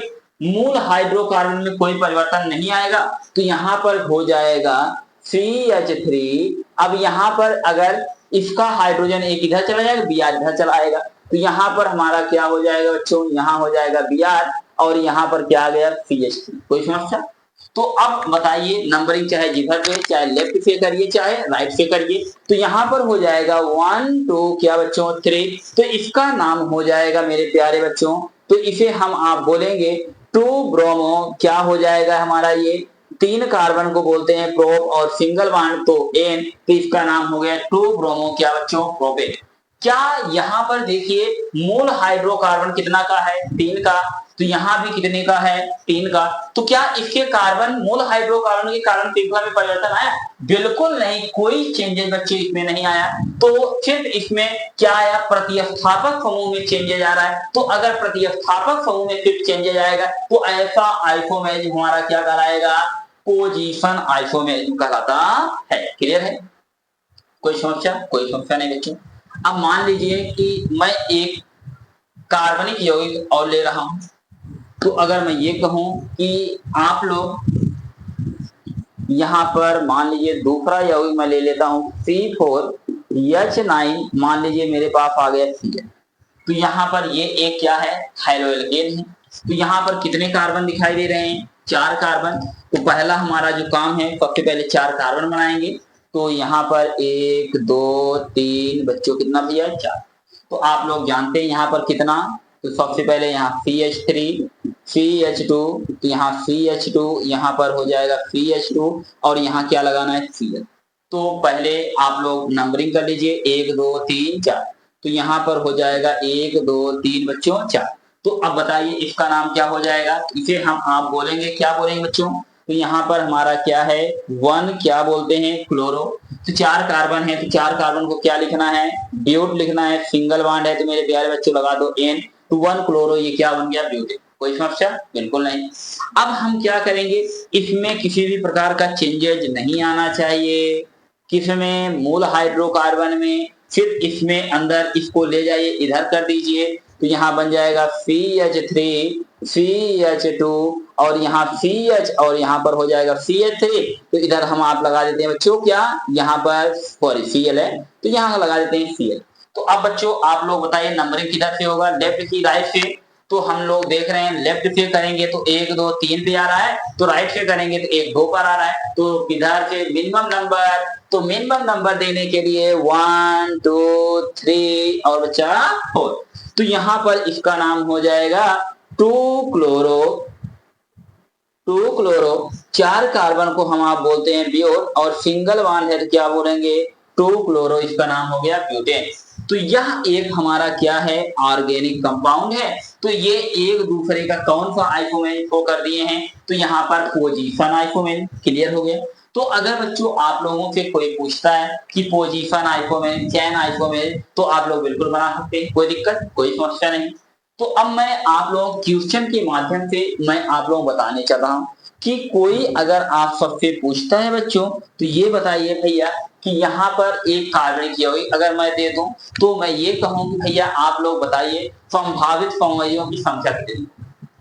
मूल हाइड्रोकार्बन में कोई परिवर्तन नहीं आएगा। तो यहाँ पर हो जाएगा CH3। अब यहाँ पर अगर इसका हाइड्रोजन एक इधर चला जाएगा, Br इधर चला आएगा, तो यहाँ पर हमारा क्या हो जाएगा बच्चों, यहाँ हो जाएगा Br, और यहाँ पर क्या आ गया, CH3। कोई समस्या? तो अब बताइए नंबरिंग चाहे जिधर पे, चाहे लेफ्ट से करिए चाहे राइट से करिए, तो यहाँ पर हो जाएगा 1 2 क्या बच्चों, 3। तो इसका नाम हो जाएगा मेरे प्यारे बच्चों, तो इसे हम आप बोलेंगे 2 ब्रोमो क्या हो जाएगा हमारा, ये 3 कार्बन को बोलते हैं प्रोप, और सिंगल बॉन्ड तो N, तो इसका नाम हो गया 2 ब्रोमो क्या बच्चों, प्रोपेन। क्या यहाँ पर देखिए मूल हाइड्रोकार्बन कितना का है, 3 का, तो यहाँ भी कितने का है, 3 का। तो क्या इसके कार्बन मूल हाइड्रोकार्बन के कार्बन श्रृंखला में परिवर्तन आया? बिल्कुल नहीं, कोई चेंजेस बच्चे इसमें नहीं आया। तो सिर्फ इसमें क्या आया, प्रतिस्थापक समूह में चेंजेस आ रहा है। तो अगर प्रतिस्थापक समूह में सिर्फ चेंजेस आएगा तो ऐसा आइसोमेरिज्म हमारा क्या कहलाएगा, पोजीशन आइसोमेरिज्म कहलाता है। क्लियर है, कोई समस्या? कोई समस्या नहीं बच्चों। अब मान लीजिए कि मैं एक कार्बनिक यौगिक और ले रहा हूं, तो अगर मैं ये कहूं कि आप लोग यहाँ पर मान लीजिए दूसरा यौगिक मैं ले लेता हूँ C4H9, मान लीजिए मेरे पास आ गया Cl। तो यहाँ पर ये एक क्या है, हाइड्रोएल्केन है। तो यहाँ पर कितने कार्बन दिखाई दे रहे हैं, 4 कार्बन। तो पहला हमारा जो काम है, सबसे पहले 4 कार्बन बनाएंगे। तो यहाँ पर 1 2 3 बच्चों कितना भैया, 4। तो आप लोग जानते हैं यहाँ पर कितना। तो सबसे पहले यहाँ CH3 CH2, तो यहाँ CH2, यहाँ पर हो जाएगा CH2 और यहाँ क्या लगाना है, Cl। तो पहले आप लोग नंबरिंग कर लीजिए, 1 2 3 4। तो यहाँ पर हो जाएगा 1 2 3 बच्चों 4। तो अब बताइए इसका नाम क्या हो जाएगा, इसे हम आप बोलेंगे, क्या बोलेंगे बच्चों। तो यहाँ पर हमारा क्या है, 1 क्या बोलते हैं, क्लोरो। तो 4 कार्बन है, तो 4 कार्बन को क्या लिखना है, ब्यूट लिखना है। सिंगल बॉन्ड है तो मेरे प्यारे बच्चों लगा दो N। तो 1 क्लोरो, ये क्या बन गया, ब्यूटेन। कोई समस्या बिल्कुल नहीं। अब हम क्या करेंगे, इसमें किसी भी प्रकार का चेंजेज नहीं आना चाहिए। किसमें, मूल हाइड्रोकार्बन में। फिर इसमें अंदर इसको ले जाइए, इधर कर दीजिए। तो यहाँ बन जाएगा CH3 CH2 और यहाँ CH और यहाँ पर हो जाएगा CH3। तो इधर हम आप लगा देते हैं बच्चों क्या, यहाँ पर सॉरी Cl है, तो यहाँ लगा देते हैं Cl। तो अब बच्चों आप लोग बताइए नंबरिंग किधर से होगा, लेफ्ट की राइट से। तो हम लोग देख रहे हैं लेफ्ट से करेंगे तो 1 2 3 पे आ रहा है, तो राइट से करेंगे तो 1 2 पर आ रहा है। तो किधर से मिनिमम नंबर, तो मिनिमम नंबर देने के लिए 1 2 3 और बचा 4। तो यहाँ पर इसका नाम हो जाएगा 2 क्लोरो। 2 क्लोरो, 4 कार्बन को हम आप बोलते हैं ब्यूट और सिंगल बॉन्ड है तो क्या बोलेंगे, 2 क्लोरो, इसका नाम हो गया ब्यूटेन। तो यह एक हमारा क्या है, ऑर्गेनिक कंपाउंड है। तो ये एक दूसरे का कौन सा आइसोमेरिक को कर दिए हैं, तो यहाँ पर पोजीशन आइसोमेरिक, क्लियर हो गया। तो अगर बच्चों आप लोगों से कोई पूछता है कि पोजीशन आइसोमेरिक, चेन आइसोमेरिक, तो आप लोग बिल्कुल बना सकते हैं, कोई दिक्कत कोई समस्या नहीं। तो अब मैं आप लोगों क्वेश्चन के माध्यम से मैं आप लोगों को बताने चल रहा हूं कि कोई अगर आप सबसे पूछता है बच्चों, तो ये बताइए भैया कि यहाँ पर एक कार्बनिक यौगिक अगर मैं दे दूं, तो मैं ये कहूं कि भैया आप लोग बताइए संभावित समवायों की संख्या कितनी।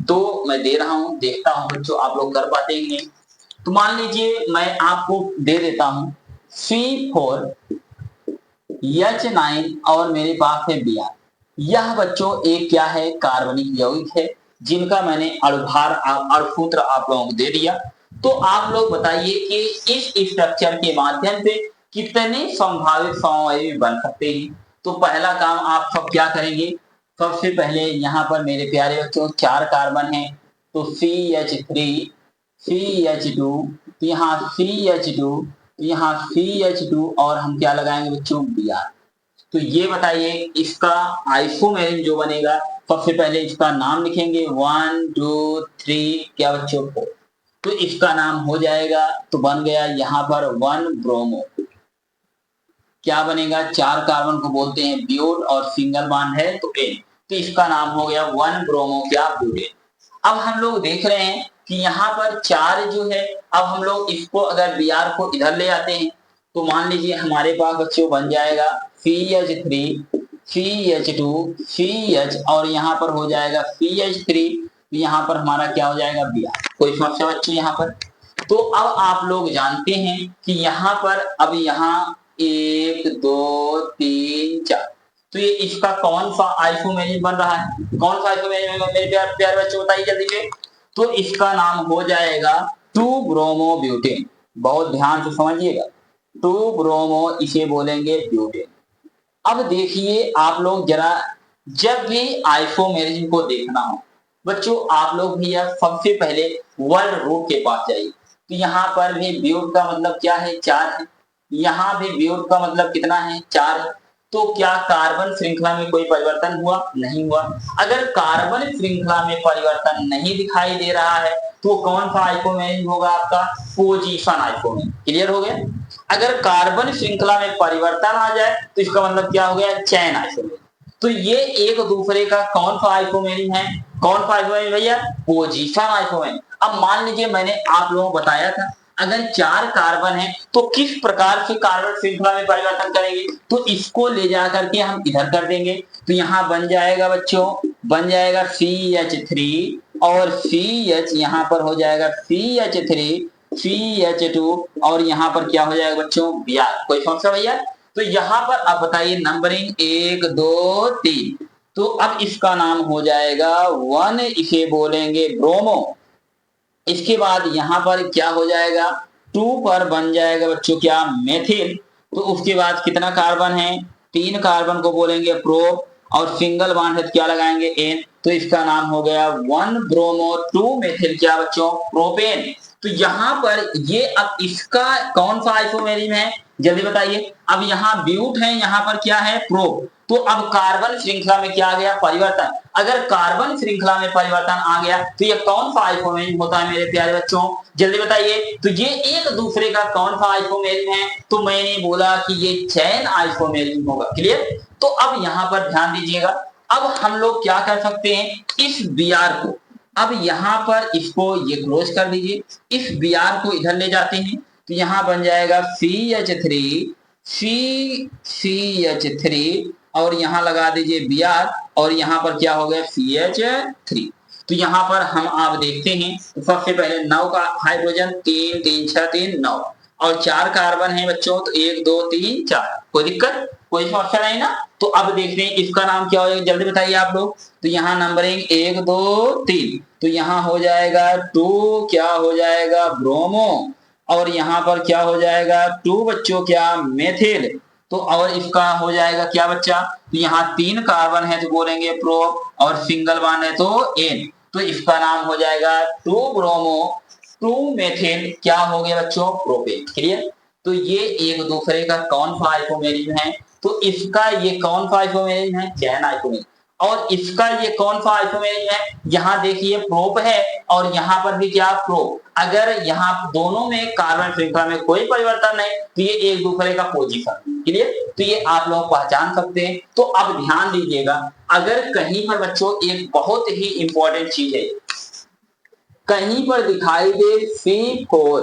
तो मैं दे रहा हूं, देखता हूं बच्चों आप लोग कर पाते हैं। तो मान लीजिए मैं आपको दे देता हूं C4H9 और मेरे पास है Br। यह बच्चों एक क्या है, कार्बनिक यौगिक है, जिनका मैंने अणुभार अणुसूत्र आप लोगों को दे दिया। तो आप लोग बताइए कि इस स्ट्रक्चर के माध्यम से कितने संभावित समवायु बन सकते हैं। तो पहला काम आप सब क्या करेंगे, सबसे पहले यहाँ पर मेरे प्यारे बच्चों 4 कार्बन है, तो CH3 CH2, यहाँ CH2, यहाँ CH2 और हम क्या लगाएंगे बच्चों, Br। तो ये बताइए इसका आइसोमेरिक जो बनेगा, सबसे पहले इसका नाम लिखेंगे 1 2 3 क्या बच्चों 4। तो इसका नाम हो जाएगा, तो बन गया यहाँ पर 1 ब्रोमो। क्या बनेगा, 4 कार्बन को बोलते हैं ब्यूट और सिंगल बॉन्ड है तो N। तो इसका नाम हो गया 1 ब्रोमो क्या, ब्यूटेन। अब हम लोग देख रहे हैं कि यहाँ पर 4 जो है, अब हम लोग इसको अगर Br को इधर ले आते हैं, तो मान लीजिए हमारे पास बच्चों बन जाएगा CH3 CH2 CH और यहाँ पर हो जाएगा CH3, यहाँ पर हमारा क्या हो जाएगा, Br। कोई समस्या बच्चों यहाँ पर। तो अब आप लोग जानते हैं कि यहाँ पर अब यहाँ 1 2 3 4, तो ये इसका कौन सा आइसोमेरिक बन रहा है, कौन सा आइसोमेरिक मेरे प्यारे बच्चों बताइए जल्दी से। तो इसका नाम हो जाएगा 2 ब्रोमो ब्यूटेन। बहुत ध्यान से समझिएगा, 2 ब्रोमो इसे बोलेंगे ब्यूटेन। अब देखिए आप लोग जरा, जब भी आइसोमेरिज्म को देखना हो बच्चों, आप लोग भैया सबसे पहले वर्ड रूट के पास जाइए। तो यहाँ पर भी ब्यूट का मतलब क्या है, 4 है। यहाँ भी ब्यूट का मतलब कितना है, 4 है। तो क्या कार्बन श्रृंखला में कोई परिवर्तन हुआ, नहीं हुआ। अगर कार्बन श्रृंखला में परिवर्तन नहीं दिखाई दे रहा है, तो कौन सा आइसोमेरिज्म होगा आपका, पोजीशन आइसोमेरिज्म। क्लियर हो गया। अगर कार्बन श्रृंखला में परिवर्तन आ जाए तो इसका मतलब क्या हो गया, चैन आइसोमेरिज्म। तो ये एक दूसरे का कौन सा आइसोमेरिज्म है, कौन सा आइसोमेरिज्म भैया, पोजीशन आइसोमेरिज्म। अब मान लीजिए मैंने आप लोगों को बताया था अगर 4 कार्बन है तो किस प्रकार से कार्बन श्रृंखला में परिवर्तन करेंगे, तो इसको ले जाकर के हम इधर कर देंगे। तो यहाँ बन जाएगा बच्चों, बन जाएगा CH3 और CH, यहाँ पर हो जाएगा CH3 CH2 और यहाँ पर क्या हो जाएगा बच्चों Br। कोई समस्या भैया? तो यहाँ पर अब बताइए नंबरिंग 1 2 3, तो अब इसका नाम हो जाएगा 1, इसे बोलेंगे ब्रोमो। इसके बाद यहाँ पर क्या हो जाएगा 2 पर बन जाएगा बच्चों क्या मेथिल। तो उसके बाद कितना कार्बन है 3 कार्बन को बोलेंगे प्रोप और सिंगल बॉन्ड है तो क्या लगाएंगे एन, तो इसका नाम हो गया 1 ब्रोमो 2 मेथिल क्या बच्चों प्रोपेन। तो यहाँ पर ये अब इसका कौन सा आइसोमेरिज्म है जल्दी बताइए। अब यहाँ ब्यूट है, यहाँ पर क्या है प्रोप। तो अब कार्बन श्रृंखला में क्या आ गया परिवर्तन। अगर कार्बन श्रृंखला में परिवर्तन आ गया तो ये कौन सा आइसोमेरिज्म होता है मेरे प्यारे बच्चों जल्दी बताइए। तो ये एक दूसरे का कौन सा आइसोमेरिज्म है, तो मैंने बोला कि ये चैन आइसोमेरिज्म होगा। क्लियर? तो अब यहाँ पर ध्यान दीजिएगा, अब हम लोग क्या कर सकते हैं इस Br को, अब यहाँ पर इसको ये क्लोज कर दीजिए, इस Br को इधर ले जाते हैं तो यहाँ बन जाएगा CH3 CH3 और यहाँ लगा दीजिए Br और यहाँ पर क्या हो गया CH3। तो यहाँ पर हम आप देखते हैं तो सबसे पहले 9 का हाइड्रोजन 3 3 6 3 9 और 4 कार्बन है बच्चों तो 1 2 3 4, कोई दिक्कत कोई समस्या नहीं ना। तो अब देखते हैं इसका नाम क्या हो जाएगा जल्दी बताइए आप लोग। तो यहाँ नंबरिंग 1 2 3, तो यहाँ हो जाएगा 2 क्या हो जाएगा ब्रोमो और यहाँ पर क्या हो जाएगा 2 बच्चों क्या मेथिल। तो और इसका हो जाएगा क्या बच्चा, तो यहाँ 3 कार्बन है तो बोलेंगे प्रोप और सिंगल बॉन्ड है तो एन, तो इसका नाम हो जाएगा 2 ब्रोमो 2 मेथिल क्या हो गया बच्चों प्रोपेन। क्लियर? तो ये एक दूसरे का कौन सा आइसोमेरिज्म है, तो इसका ये कौन सा आइसोमेरिज्म है चैन आइसोमेरिज्म। और इसका ये कौन सा आइसोमेरिज्म है, यहाँ देखिए प्रोप है और यहाँ पर भी क्या प्रोप। अगर यहाँ दोनों में कार्बन श्रृंखला में कोई परिवर्तन नहीं तो ये एक दूसरे का पोजीशन। क्लियर? तो ये आप लोग पहचान सकते हैं। तो अब ध्यान दीजिएगा, अगर कहीं पर बच्चों एक बहुत ही इंपॉर्टेंट चीज है, कहीं पर दिखाई दे C4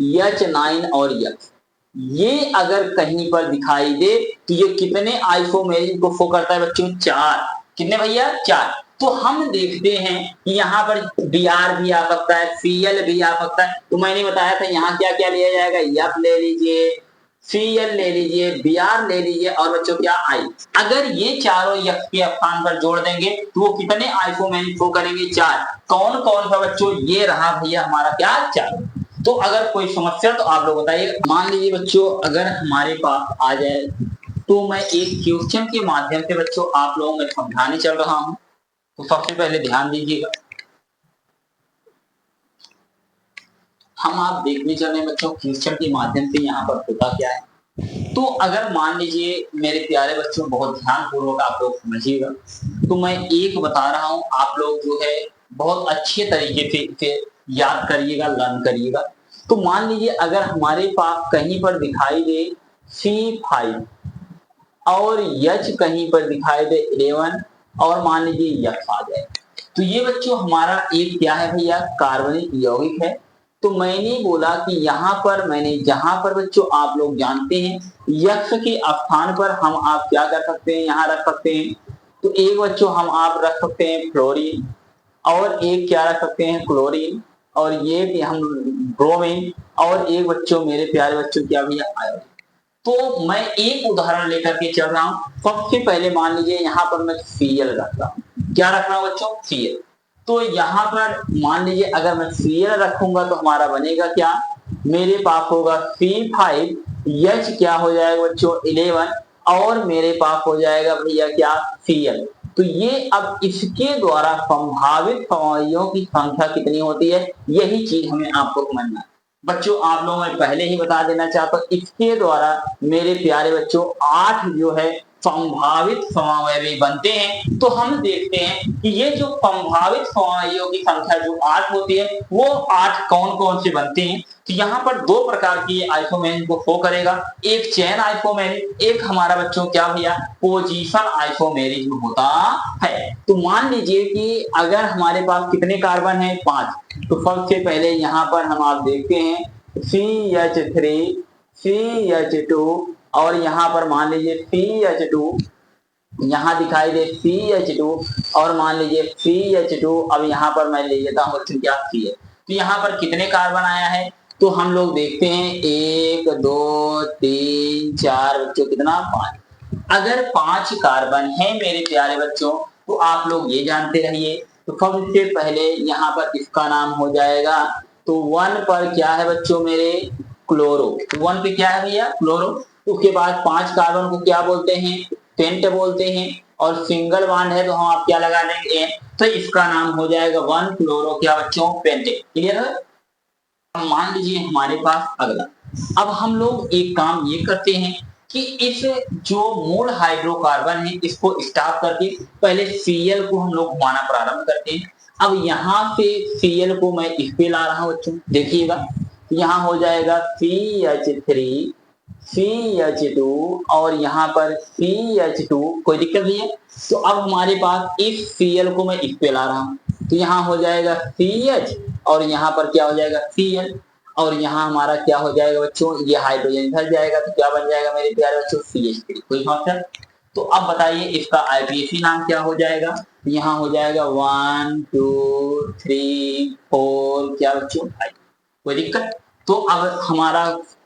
H9 और X, ये अगर कहीं पर दिखाई दे तो ये कितने आइसोमेरिज्म को शो करता है बच्चों 4। कितने भैया 4। तो हम देखते हैं कि यहाँ पर Br भी आ सकता है Cl भी आ सकता है। तो मैंने बताया था यहाँ क्या क्या लिया जाएगा F ले लीजिए Cl ले लीजिए Br ले लीजिए और बच्चों क्या I। अगर ये चारों X के स्थान पर जोड़ देंगे तो वो कितने आइसोमेरिज्म शो करेंगे 4। कौन कौन सा बच्चों ये रहा भैया हमारा क्या 4। तो अगर कोई समस्या तो आप लोग बताइए। मान लीजिए बच्चों अगर हमारे पास आ जाए तो मैं एक क्वेश्चन के माध्यम से बच्चों आप लोगों में समझाने चल रहा हूं। तो सबसे पहले ध्यान दीजिएगा, हम आप देखने चल रहे हैं बच्चों क्वेश्चन के माध्यम से यहाँ पर होता क्या है। तो अगर मान लीजिए मेरे प्यारे बच्चों बहुत ध्यान पूर्वक आप लोग समझिएगा, तो मैं एक बता रहा हूं आप लोग जो है बहुत अच्छे तरीके से इसे याद करिएगा लर्न करिएगा। तो मान लीजिए अगर हमारे पास कहीं पर दिखाई दे C5 और H कहीं पर दिखाई दे 11 और मान लीजिए F आ जाए, तो ये बच्चों हमारा एक क्या है भैया कार्बनिक यौगिक है। तो मैंने बोला कि यहाँ पर मैंने जहां पर बच्चों आप लोग जानते हैं यक्ष के स्थान पर हम आप क्या कर सकते हैं यहाँ रख सकते हैं। तो एक बच्चों हम आप रख सकते हैं फ्लोरीन और एक क्या रख सकते हैं क्लोरीन और ये भी हम ब्रोमीन और एक बच्चों मेरे प्यारे बच्चों क्या भैया आयोडीन। तो मैं एक उदाहरण लेकर के चल रहा हूं। सबसे पहले मान लीजिए यहाँ पर मैं Cl रख रहा हूं, क्या रख रहा हूं बच्चों Cl। तो यहाँ पर मान लीजिए अगर मैं Cl रखूंगा तो हमारा बनेगा क्या, मेरे पास होगा C5 H क्या हो जाएगा बच्चों 11 और मेरे पास हो जाएगा भैया क्या Cl। तो ये अब इसके द्वारा संभावित समवायों की संख्या कितनी होती है, यही चीज हमें आपको समझना है। बच्चों आप लोगों में पहले ही बता देना चाहता हूं इसके द्वारा मेरे प्यारे बच्चों 8 जो है संभावित समवाय बनते हैं। तो हम देखते हैं कि ये जो संभावित समवायों की संख्या जो 8 होती है वो 8 कौन कौन से बनते हैं। तो यहाँ पर 2 प्रकार की आइसोमेरिज्म को शो करेगा, एक चैन आइसोमेरिज्म, एक हमारा बच्चों क्या भैया पोजीशन आइसोमेरिज्म होता है। तो मान लीजिए कि अगर हमारे पास कितने कार्बन है 5, तो सबसे पहले यहाँ पर हम आप देखते हैं CH3 CH2 और यहाँ पर मान लीजिए CH2, यहाँ दिखाई दे CH2 और मान लीजिए CH2। अब यहाँ पर मैं ले लेता हूँ क्या Cl। तो यहाँ पर कितने कार्बन आया है तो हम लोग देखते हैं 1 2 3 4 बच्चों कितना 5। अगर 5 कार्बन है मेरे प्यारे बच्चों तो आप लोग ये जानते रहिए, तो सबसे पहले यहाँ पर इसका नाम हो जाएगा, तो 1 पर क्या है बच्चों मेरे क्लोरो, तो 1 पे क्या है भैया क्लोरो। उसके बाद 5 कार्बन को क्या बोलते हैं पेंट बोलते हैं, और सिंगल बॉन्ड है तो हम आप क्या लगा देंगे, तो इसका नाम हो जाएगा 1 क्लोरो क्या बच्चों पेंटे। क्लियर है। मान लीजिए हमारे पास अगला, अब हम लोग एक काम ये करते हैं कि इस जो मूल हाइड्रोकार्बन है इसको स्टॉप करके पहले Cl को हम लोग घुमाना प्रारंभ करते हैं। अब यहाँ से Cl को मैं इस पे ला रहा हूँ बच्चों, देखिएगा यहाँ हो जाएगा CH3 CH2 और यहाँ पर CH2, कोई दिक्कत नहीं है। तो अब हमारे पास इस Cl को मैं इस पे ला रहा हूँ, तो यहाँ हो जाएगा CH और यहाँ पर क्या हो जाएगा Cl, और यहाँ हमारा क्या हो जाएगा बच्चों ये हाइड्रोजन इधर जाएगा, तो क्या बन जाएगा मेरे प्यारे बच्चों CH3। कोई समस्या। तो अब बताइए इसका आईपीएसी नाम क्या हो जाएगा, तो यहाँ हो जाएगा 1 2 3 4 क्या बच्चों 5। कोई दिक्कत। तो अब हमारा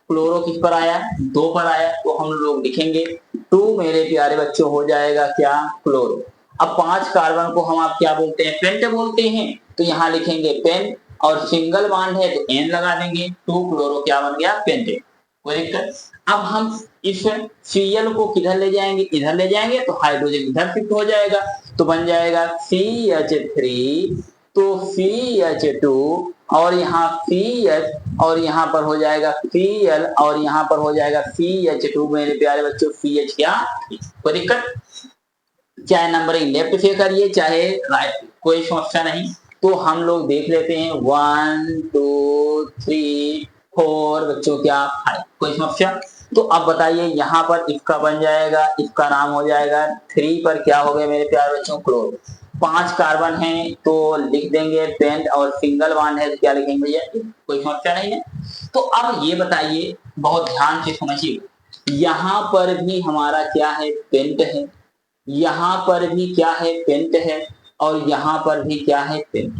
क्लोरो किस पर आया 2 पर आया, तो हम लोग लिखेंगे 2 मेरे प्यारे बच्चों हो जाएगा क्या क्लोरो। अब 5 कार्बन को हम आप क्या बोलते हैं पेंट बोलते हैं, तो यहाँ लिखेंगे पेंट और सिंगल बॉन्ड है तो एन लगा देंगे, 2 क्लोरो क्या बन गया पेंटे। कोई दिक्कत। अब हम इस Cl को किधर ले जाएंगे इधर ले जाएंगे, तो हाइड्रोजन इधर शिफ्ट हो जाएगा, तो बन जाएगा CH3 तो CH2 और यहाँ CH और यहाँ पर हो जाएगा Cl और यहाँ पर हो जाएगा CH2 मेरे प्यारे बच्चों CH क्या। कोई दिक्कत। चाहे नंबरिंग लेफ्ट से करिए चाहे राइट, कोई समस्या नहीं। तो हम लोग देख लेते हैं 1 2 3 4 बच्चों क्या 5, कोई समस्या। तो अब बताइए यहाँ पर इसका बन जाएगा, इसका नाम हो जाएगा 3 पर क्या हो गया मेरे प्यारे बच्चों क्लोर। 5 कार्बन है तो लिख देंगे पेंट और सिंगल बॉन्ड है तो क्या लिखेंगे भैया, कोई समस्या नहीं है। तो अब ये बताइए बहुत ध्यान से समझिए, यहाँ पर भी हमारा क्या है पेंट है, यहाँ पर भी क्या है पेंट है, और यहाँ पर भी क्या है पेंट।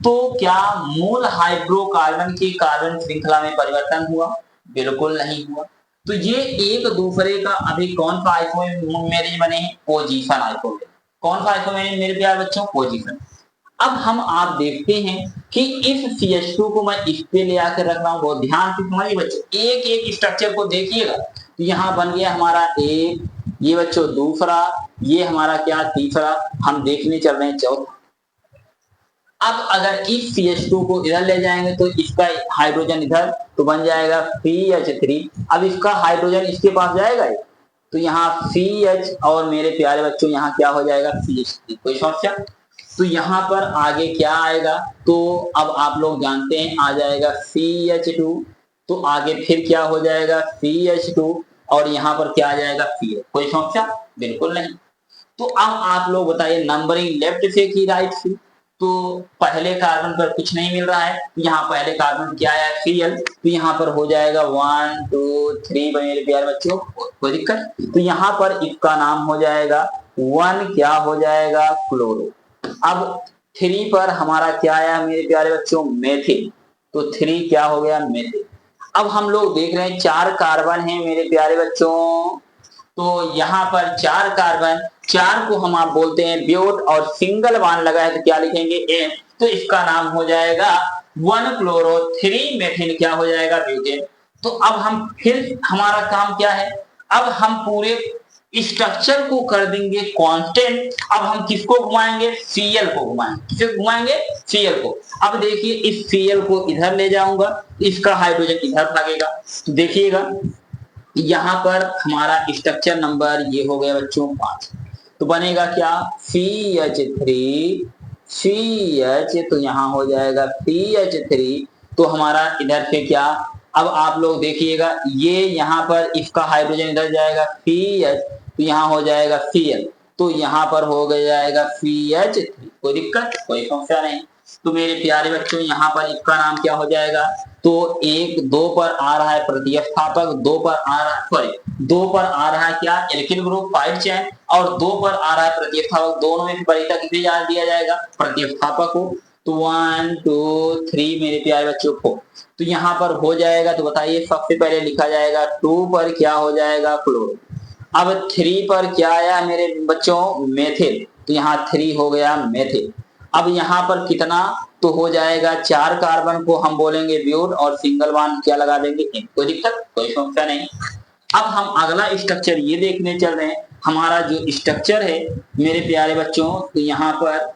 तो क्या मूल हाइड्रोकार्बन की कार्बन श्रृंखला में परिवर्तन हुआ, बिल्कुल नहीं हुआ। तो ये एक दूसरे का अभी कौन सा आइसोमेरिज बने हैं पोजीशन आइसोमेरिज, कौन सा आइसोमेरिज मेरे प्यारे बच्चों पोजीशन। अब हम आप देखते हैं कि इस CH2 को मैं इस पे ले आकर रख रहा हूं, बहुत ध्यान से समझिए बच्चों, एक एक स्ट्रक्चर को देखिएगा। तो यहाँ बन गया हमारा एक, ये बच्चों दूसरा, ये हमारा क्या तीसरा, हम देखने चल रहे हैं चौथा। अब अगर इस CH2 को इधर ले जाएंगे तो इसका हाइड्रोजन इधर, तो बन जाएगा CH3। अब इसका हाइड्रोजन इसके पास जाएगा, तो यहाँ CH और मेरे प्यारे बच्चों यहाँ क्या हो जाएगा CH3। कोई समस्या। तो यहाँ पर आगे क्या आएगा, तो अब आप लोग जानते हैं आ जाएगा CH2, तो आगे फिर क्या हो जाएगा CH2 और यहाँ पर क्या आ जाएगा CH। कोई समस्या बिल्कुल नहीं। तो अब आप लोग बताइए नंबरिंग लेफ्ट से की राइट से, तो पहले कार्बन पर कुछ नहीं मिल रहा है, यहाँ पहले कार्बन क्या है Cl, तो यहाँ पर हो जाएगा 1 2 3 मेरे प्यारे बच्चों, कोई दिक्कत। तो यहाँ पर इसका नाम हो जाएगा 1 क्या हो जाएगा क्लोरो। अब 3 पर हमारा क्या आया मेरे प्यारे बच्चों मेथिल, तो 3 क्या हो गया मेथिल। अब हम लोग देख रहे हैं 4 कार्बन है मेरे प्यारे बच्चों, तो यहाँ पर 4 कार्बन, 4 को हम आप बोलते हैं ब्यूट और सिंगल बॉन्ड लगा है तो क्या लिखेंगे एन, तो इसका नाम हो जाएगा 1 क्लोरो 3 मेथिल क्या हो जाएगा ब्यूटेन। तो अब हम फिर हमारा काम क्या है, अब हम पूरे स्ट्रक्चर को कर देंगे कांस्टेंट। अब हम किसको घुमाएंगे Cl को घुमाएंगे, किसे घुमाएंगे Cl को। अब देखिए इस Cl को इधर ले जाऊंगा, इसका हाइड्रोजन इधर भागेगा, तो देखिएगा यहाँ पर हमारा स्ट्रक्चर नंबर ये हो गया बच्चों 5, तो बनेगा क्या CH3 CH, तो यहाँ हो जाएगा CH3, तो हमारा इधर से क्या, अब आप लोग देखिएगा ये यहाँ पर इसका हाइड्रोजन इधर जाएगा CH, तो यहाँ हो जाएगा Cl, तो यहाँ पर हो जाएगा CH3। कोई दिक्कत कोई समस्या नहीं। तो मेरे प्यारे बच्चों यहाँ पर इसका नाम क्या हो जाएगा, तो 1 2 पर आ रहा है प्रतिस्थापक, 2 पर आ रहा है सॉरी 2 पर आ रहा है क्या एल्किल ग्रुप 5 चेन, और 2 पर आ रहा है प्रतिस्थापक, दोनों में वरीयता किसे दिया जाएगा प्रतिस्थापक को। तो 1 2 3 मेरे प्यारे बच्चों 4। तो यहाँ पर हो जाएगा, तो बताइए सबसे पहले लिखा जाएगा 2 पर क्या हो जाएगा क्लोरो। अब 3 पर क्या आया मेरे बच्चों मेथिल, तो यहाँ 3 हो गया मेथिल। अब यहाँ पर कितना, तो हो जाएगा 4 कार्बन को हम बोलेंगे ब्यूट और सिंगल बॉन्ड क्या लगा देंगे इन। कोई दिक्कत, कोई समस्या नहीं। अब हम अगला स्ट्रक्चर ये देखने चल रहे हैं। हमारा जो स्ट्रक्चर है मेरे प्यारे बच्चों, तो यहाँ पर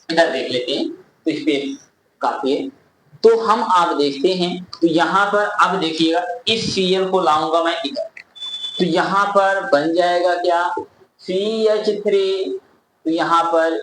इधर देख लेते हैं, तो इस पे काफी है। तो हम आप देखते हैं, तो यहाँ पर अब देखिएगा इस Cl को लाऊंगा मैं इधर, तो यहाँ पर बन जाएगा क्या CH3। तो यहाँ पर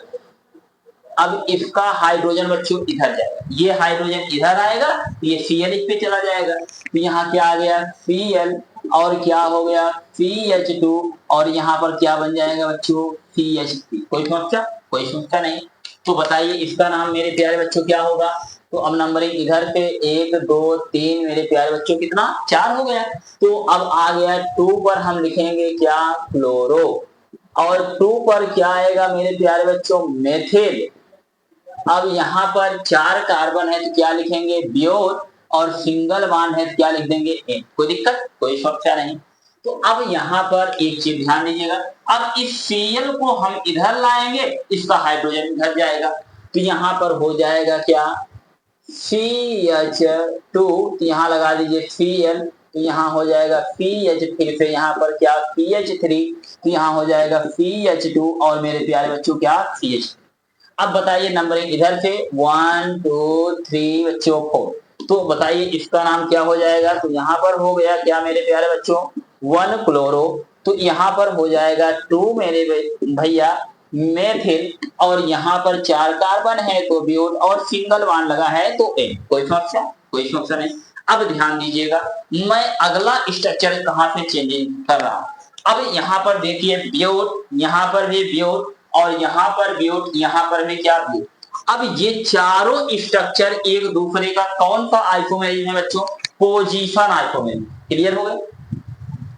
अब इसका हाइड्रोजन बच्चों इधर जाएगा, ये हाइड्रोजन इधर आएगा, तो ये Cl इस पे चला जाएगा, तो यहाँ क्या आ गया Cl और क्या हो गया CH2 और यहाँ पर क्या बन जाएगा बच्चों CH3। कोई समस्या, कोई समस्या नहीं। तो बताइए इसका नाम मेरे प्यारे बच्चों क्या होगा। तो अब नंबरिंग इधर पे 1 2 3 मेरे प्यारे बच्चों कितना 4 हो गया। तो अब आ गया 2 पर हम लिखेंगे क्या क्लोरो, और 2 पर क्या आएगा मेरे प्यारे बच्चों मेथिल। अब यहाँ पर 4 कार्बन है तो क्या लिखेंगे ब्यूट और सिंगल बॉन्ड है तो क्या लिख देंगे एन। कोई दिक्कत, कोई समस्या नहीं। तो अब यहाँ पर एक चीज ध्यान दीजिएगा, अब इस Cl को हम इधर लाएंगे, इसका हाइड्रोजन इधर जाएगा, तो यहाँ पर हो जाएगा क्या CH2, तो यहाँ लगा दीजिए Cl, तो यहाँ हो जाएगा CH, फिर से यहाँ पर क्या CH3, तो यहाँ हो जाएगा CH2 और मेरे प्यारे बच्चों क्या CH। अब बताइए नंबरिंग इधर से 1 2 3 बच्चों 4। तो बताइए इसका नाम क्या हो जाएगा। तो यहाँ पर हो गया क्या मेरे प्यारे बच्चों 1 क्लोरो, तो यहाँ पर हो जाएगा 2 मेरे भैया मेथिल, और यहाँ पर 4 कार्बन है तो ब्यूट और सिंगल बॉन्ड लगा है तो एन। कोई समस्या, कोई समस्या नहीं। अब ध्यान दीजिएगा मैं अगला स्ट्रक्चर कहाँ से चेंजिंग कर रहा हूँ। अब यहाँ पर देखिए ब्यूट, यहाँ पर भी ब्यूट और यहाँ पर ब्यूट, यहाँ पर भी क्या ब्यूट। अब ये चारों स्ट्रक्चर एक दूसरे का कौन सा आइसोमेरिक है बच्चों, पोजीशन आइसोमेरिक। क्लियर हो गए।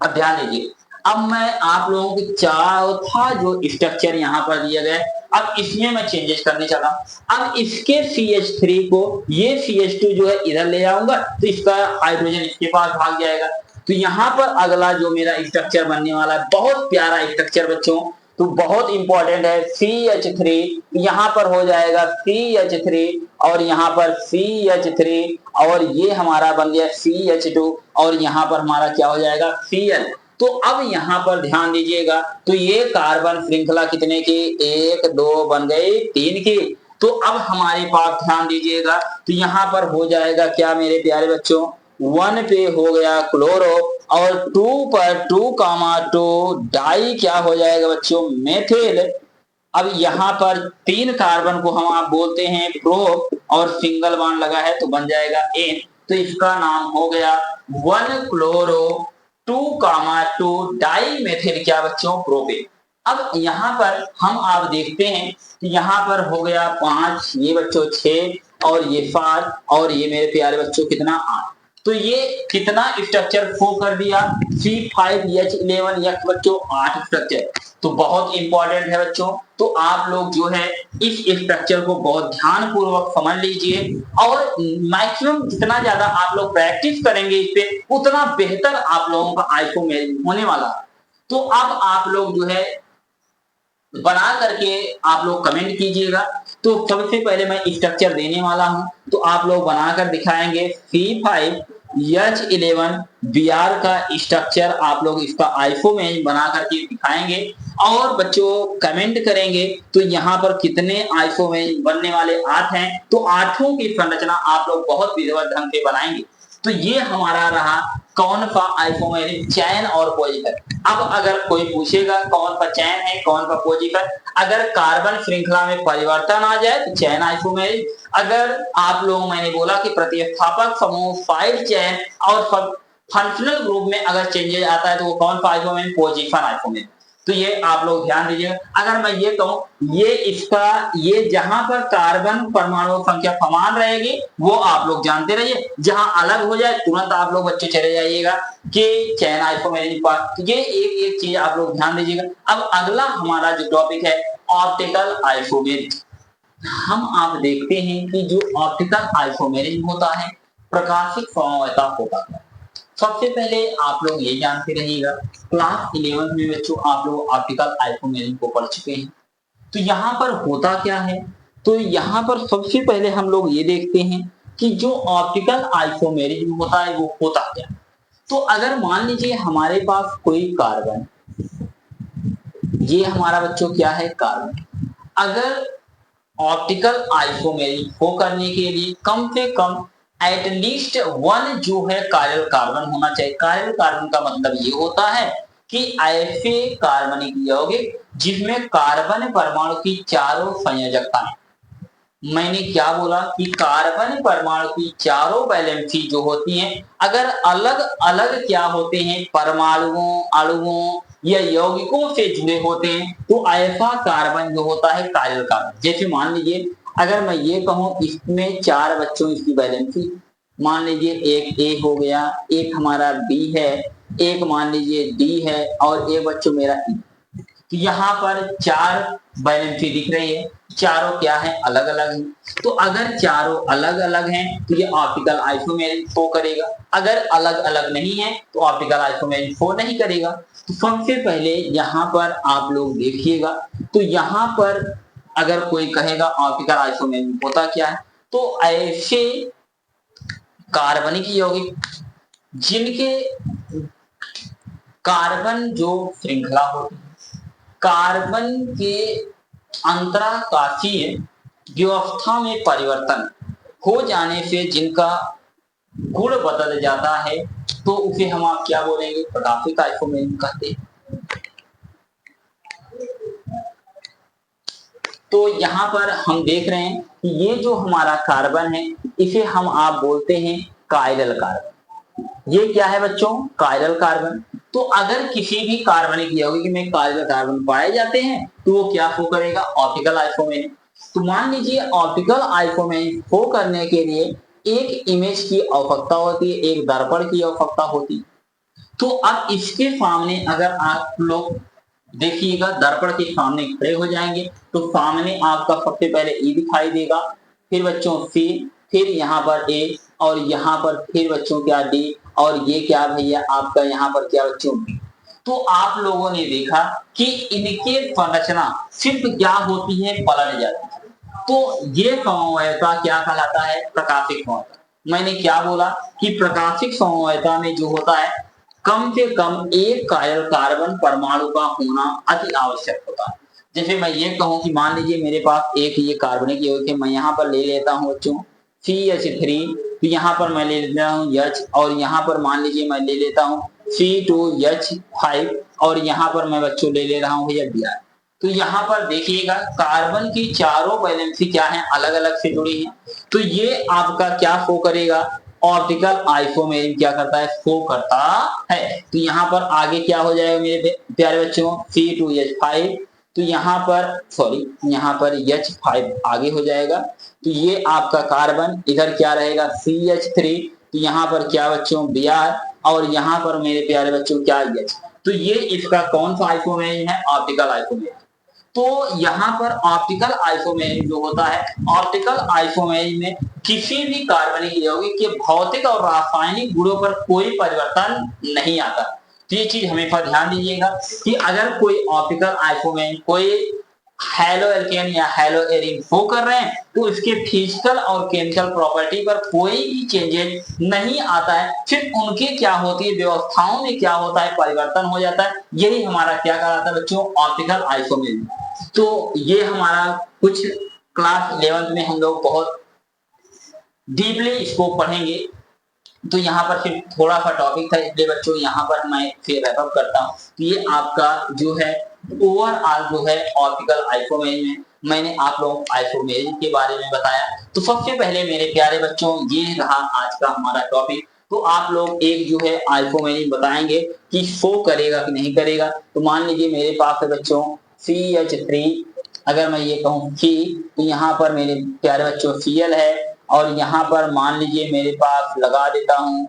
अब ध्यान दीजिए, अब मैं आप लोगों के चौथा जो स्ट्रक्चर यहाँ पर दिया गया है, अब इसमें मैं चेंजेस करने चला। अब इसके CH3 को ये CH2 जो है इधर ले जाऊंगा, तो इसका हाइड्रोजन इसके पास भाग जाएगा। तो यहाँ पर अगला जो मेरा स्ट्रक्चर बनने वाला है, बहुत प्यारा स्ट्रक्चर बच्चों, तो बहुत इंपॉर्टेंट है CH3। यहाँ पर हो जाएगा CH3 और यहाँ पर CH3 और ये हमारा बन गया CH2 और यहाँ पर हमारा क्या हो जाएगा Cl। तो अब यहाँ पर ध्यान दीजिएगा, तो ये कार्बन श्रृंखला कितने की 1 2 बन गई 3 की। तो अब हमारे पास ध्यान दीजिएगा, तो यहाँ पर हो जाएगा क्या मेरे प्यारे बच्चों 1 पे हो गया क्लोरो और 2 पर 2,2 डाई क्या हो जाएगा बच्चों मेथिल। अब यहाँ पर 3 कार्बन को हम आप बोलते हैं प्रो और सिंगल बॉन्ड लगा है तो बन जाएगा एन। तो इसका नाम हो गया 1 क्लोरो 2,2 डाई मेथिल क्या बच्चों प्रोपेन। अब यहाँ पर हम आप देखते हैं कि यहाँ पर हो गया 5, ये बच्चों 6 और ये 5 और ये मेरे प्यारे बच्चों कितना 8। तो ये कितना स्ट्रक्चर फो कर दिया C5H11 या बच्चों 8 स्ट्रक्चर। तो बहुत इंपॉर्टेंट है बच्चों। तो आप लोग जो है इस स्ट्रक्चर को बहुत ध्यान पूर्वक समझ लीजिए और मैक्सिमम जितना ज्यादा आप लोग प्रैक्टिस करेंगे इस पे उतना बेहतर आप लोगों का आइसोमेरिक होने वाला। तो अब आप लोग जो है बना करके आप लोग कमेंट कीजिएगा। तो सबसे पहले मैं स्ट्रक्चर देने वाला हूं, तो आप लोग बनाकर दिखाएंगे C5H11 Br का स्ट्रक्चर आप लोग इसका आइसोमेरिक बना करके दिखाएंगे और बच्चों कमेंट करेंगे। तो यहाँ पर कितने आइसोमेरिक बनने वाले 8 हैं, तो आठों की संरचना आप लोग बहुत विधिवत ढंग से बनाएंगे। तो ये हमारा रहा कौन सा आइसोमेरिक चैन और पोजीशन। अब अगर कोई पूछेगा कौन सा चैन है कौन सा पोजीशन, अगर कार्बन श्रृंखला में परिवर्तन आ जाए तो चैन आइसोमेरिक। अगर आप लोग मैंने बोला कि प्रतिस्थापक समूह 5 चैन और फंक्शनल ग्रुप में अगर चेंजेस आता है तो वो कौन सा आइसोमेरिक पोजीशन आइसोमेरिक। तो ये आप लोग ध्यान दीजिएगा। अगर मैं ये कहूं ये इसका ये जहां पर कार्बन परमाणु संख्या समान रहेगी वो आप लोग जानते रहिए, जहां अलग हो जाए तुरंत आप लोग बच्चे चले जाइएगा कि चैन आइसोमेरिक पार्ट। तो ये एक एक चीज आप लोग ध्यान दीजिएगा। अब अगला हमारा जो टॉपिक है ऑप्टिकल आइसोमेरिक। हम आप देखते हैं कि जो ऑप्टिकल आइसोमेरिज्म होता है, प्रकाशिक समन्वयता होता है। सबसे पहले आप लोग ये जानते रहिएगा, क्लास 11th में बच्चों आप लोग ऑप्टिकल आइसोमेरिज्म को पढ़ चुके हैं। तो यहाँ पर होता क्या है, तो यहाँ पर सबसे पहले हम लोग ये देखते हैं कि जो ऑप्टिकल आइसोमेरिज्म होता है वो होता क्या है। तो अगर मान लीजिए हमारे पास कोई कार्बन, ये हमारा बच्चों क्या है, कार्बन। अगर ऑप्टिकल आइसोमेरिज्म को करने के लिए कम से कम एटलीस्ट वन जो है कायरल कार्बन होना चाहिए। कायरल कार्बन का मतलब ये होता है कि ऐसे कार्बनिक यौगिक जिसमें कार्बन परमाणु की चारों संयोजकताएं, मैंने क्या बोला कि कार्बन परमाणु की चारों वैलेंसी जो होती हैं, अगर अलग अलग क्या होते हैं, परमाणुओं, अणुओं या यौगिकों से जुड़े होते हैं, तो ऐसा कार्बन जो होता है कायरल कार्बन। जैसे मान लीजिए अगर मैं ये कहूं इसमें चार बच्चों इसकी वैलेंसी, मान लीजिए एक ए हो गया, एक हमारा बी है, एक मान लीजिए डी है और एक बच्चों मेरा ई। तो यहाँ पर चार वैलेंसी दिख रही है, चारों क्या है, अलग अलग है। तो अगर चारों अलग अलग हैं तो ये ऑप्टिकल आइसोमेरिज्म शो करेगा, अगर अलग अलग नहीं है तो ऑप्टिकल आइसोमेरिज्म शो नहीं करेगा। तो सबसे पहले यहाँ पर आप लोग देखिएगा, तो यहाँ पर अगर कोई कहेगा ऑप्टिकल आइसोमेरिज्म होता क्या है, तो ऐसे कार्बनिक यौगिक जिनके कार्बन जो श्रृंखला होती है, कार्बन के अंतराकाशीय व्यवस्था में परिवर्तन हो जाने से जिनका गुण बदल जाता है, तो उसे हम आप क्या बोलेंगे, प्रकाशिक आइसोमेरिज्म कहते हैं। तो यहाँ पर हम देख रहे हैं कि ये जो हमारा कार्बन है इसे हम आप बोलते हैं कायरल कार्बन। ये क्या है बच्चों, कायरल कार्बन। तो अगर किसी भी कार्बनिक यौगिक में कायरल कार्बन पाए जाते हैं तो वो क्या शो करेगा, ऑप्टिकल आइसोमेरिज्म। तो मान लीजिए ऑप्टिकल आइसोमेरिज्म शो करने के लिए एक इमेज की आवश्यकता होती है, एक दर्पण की आवश्यकता होती है। तो अब इसके सामने अगर आप लोग देखिएगा, दर्पण के सामने खड़े हो जाएंगे तो सामने आपका सबसे पहले ई दिखाई देगा, फिर बच्चों सी, फिर यहाँ पर ए और यहाँ पर फिर बच्चों क्या डी, और ये क्या भैया आपका यहाँ पर क्या बच्चों बी। तो आप लोगों ने देखा कि इनके संरचना सिर्फ क्या होती है, पलट जाती है। तो ये समन्वयता क्या कहलाता है, प्रकाशिक समन्वयता। मैंने क्या बोला कि प्रकाशिक समन्वयता में जो होता है कम से कम एक कायरल कार्बन परमाणु का होना अति आवश्यक होता है। जैसे मैं ये कहूं कि मान लीजिए मेरे पास एक ये कार्बनिक यौगिक है, मैं यहाँ पर ले लेता हूँ बच्चों CH3, तो यहाँ पर मैं ले लेता हूँ H, और यहाँ पर मान लीजिए मैं ले लेता हूँ C2H5, और यहाँ पर मैं बच्चों ले ले रहा हूँ भैया Br। तो यहाँ पर देखिएगा कार्बन की चारों वैलेंसी क्या है, अलग अलग से जुड़ी है। तो ये आपका क्या शो करेगा, ऑप्टिकल आइसोमेरिज्म क्या करता है, शो करता है। तो यहाँ पर आगे क्या हो जाएगा मेरे प्यारे बच्चों, C2H5, तो यहाँ पर सॉरी यहाँ पर H5 आगे हो जाएगा। तो ये आपका कार्बन, इधर क्या रहेगा CH3, तो यहाँ पर क्या बच्चों Br, और यहाँ पर मेरे प्यारे बच्चों क्या H। तो ये इसका कौन सा आइसोमेरिज्म है, ऑप्टिकल आइसोमेरिज्म। तो यहाँ पर ऑप्टिकल आइसोमेरिज्म जो होता है, ऑप्टिकल आइसोमेरिज्म में किसी भी कार्बनिक यौगिक के भौतिक और रासायनिक गुणों पर कोई परिवर्तन नहीं आता। तो ये चीज हमेशा ध्यान दीजिएगा कि अगर कोई ऑप्टिकल आइसोमेरिज्म कोई हैलो एल्केन या हैलो एरिन शो कर रहे हैं तो इसके फिजिकल और केमिकल प्रॉपर्टी पर कोई भी चेंजेस नहीं आता है, सिर्फ उनके क्या होती है, व्यवस्थाओं में क्या होता है, परिवर्तन हो जाता है। यही हमारा क्या कहलाता है बच्चों, ऑप्टिकल आइसोमेरिज्म। तो ये हमारा कुछ क्लास 11th में हम लोग बहुत डीपली इसको पढ़ेंगे। तो यहाँ पर फिर थोड़ा सा टॉपिक था, इसलिए बच्चों यहाँ पर मैं फिर रैप अप करता हूँ। तो ये आपका जो है ओवरऑल जो है ऑप्टिकल आइसोमेरिज्म में मैंने आप लोगों को आइसोमेरिज्म के बारे में बताया। तो सबसे पहले मेरे प्यारे बच्चों ये रहा आज का हमारा टॉपिक। तो आप लोग एक जो है आइसोमेरिज्म बताएंगे कि शो करेगा कि नहीं करेगा। तो मान लीजिए मेरे पास है बच्चों CH3, अगर मैं ये कहूँ C, तो यहाँ पर मेरे प्यारे बच्चों Cl है, और यहाँ पर मान लीजिए मेरे पास लगा देता हूँ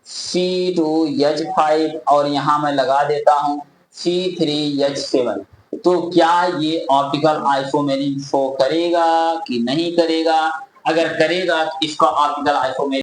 C2H5, और यहाँ मैं लगा देता हूँ C3H7। तो क्या ये ऑप्टिकल आइसोमेरिज्म शो करेगा कि नहीं करेगा? अगर करेगा तो इसका ऑप्टिकल आइसोमेरिज्म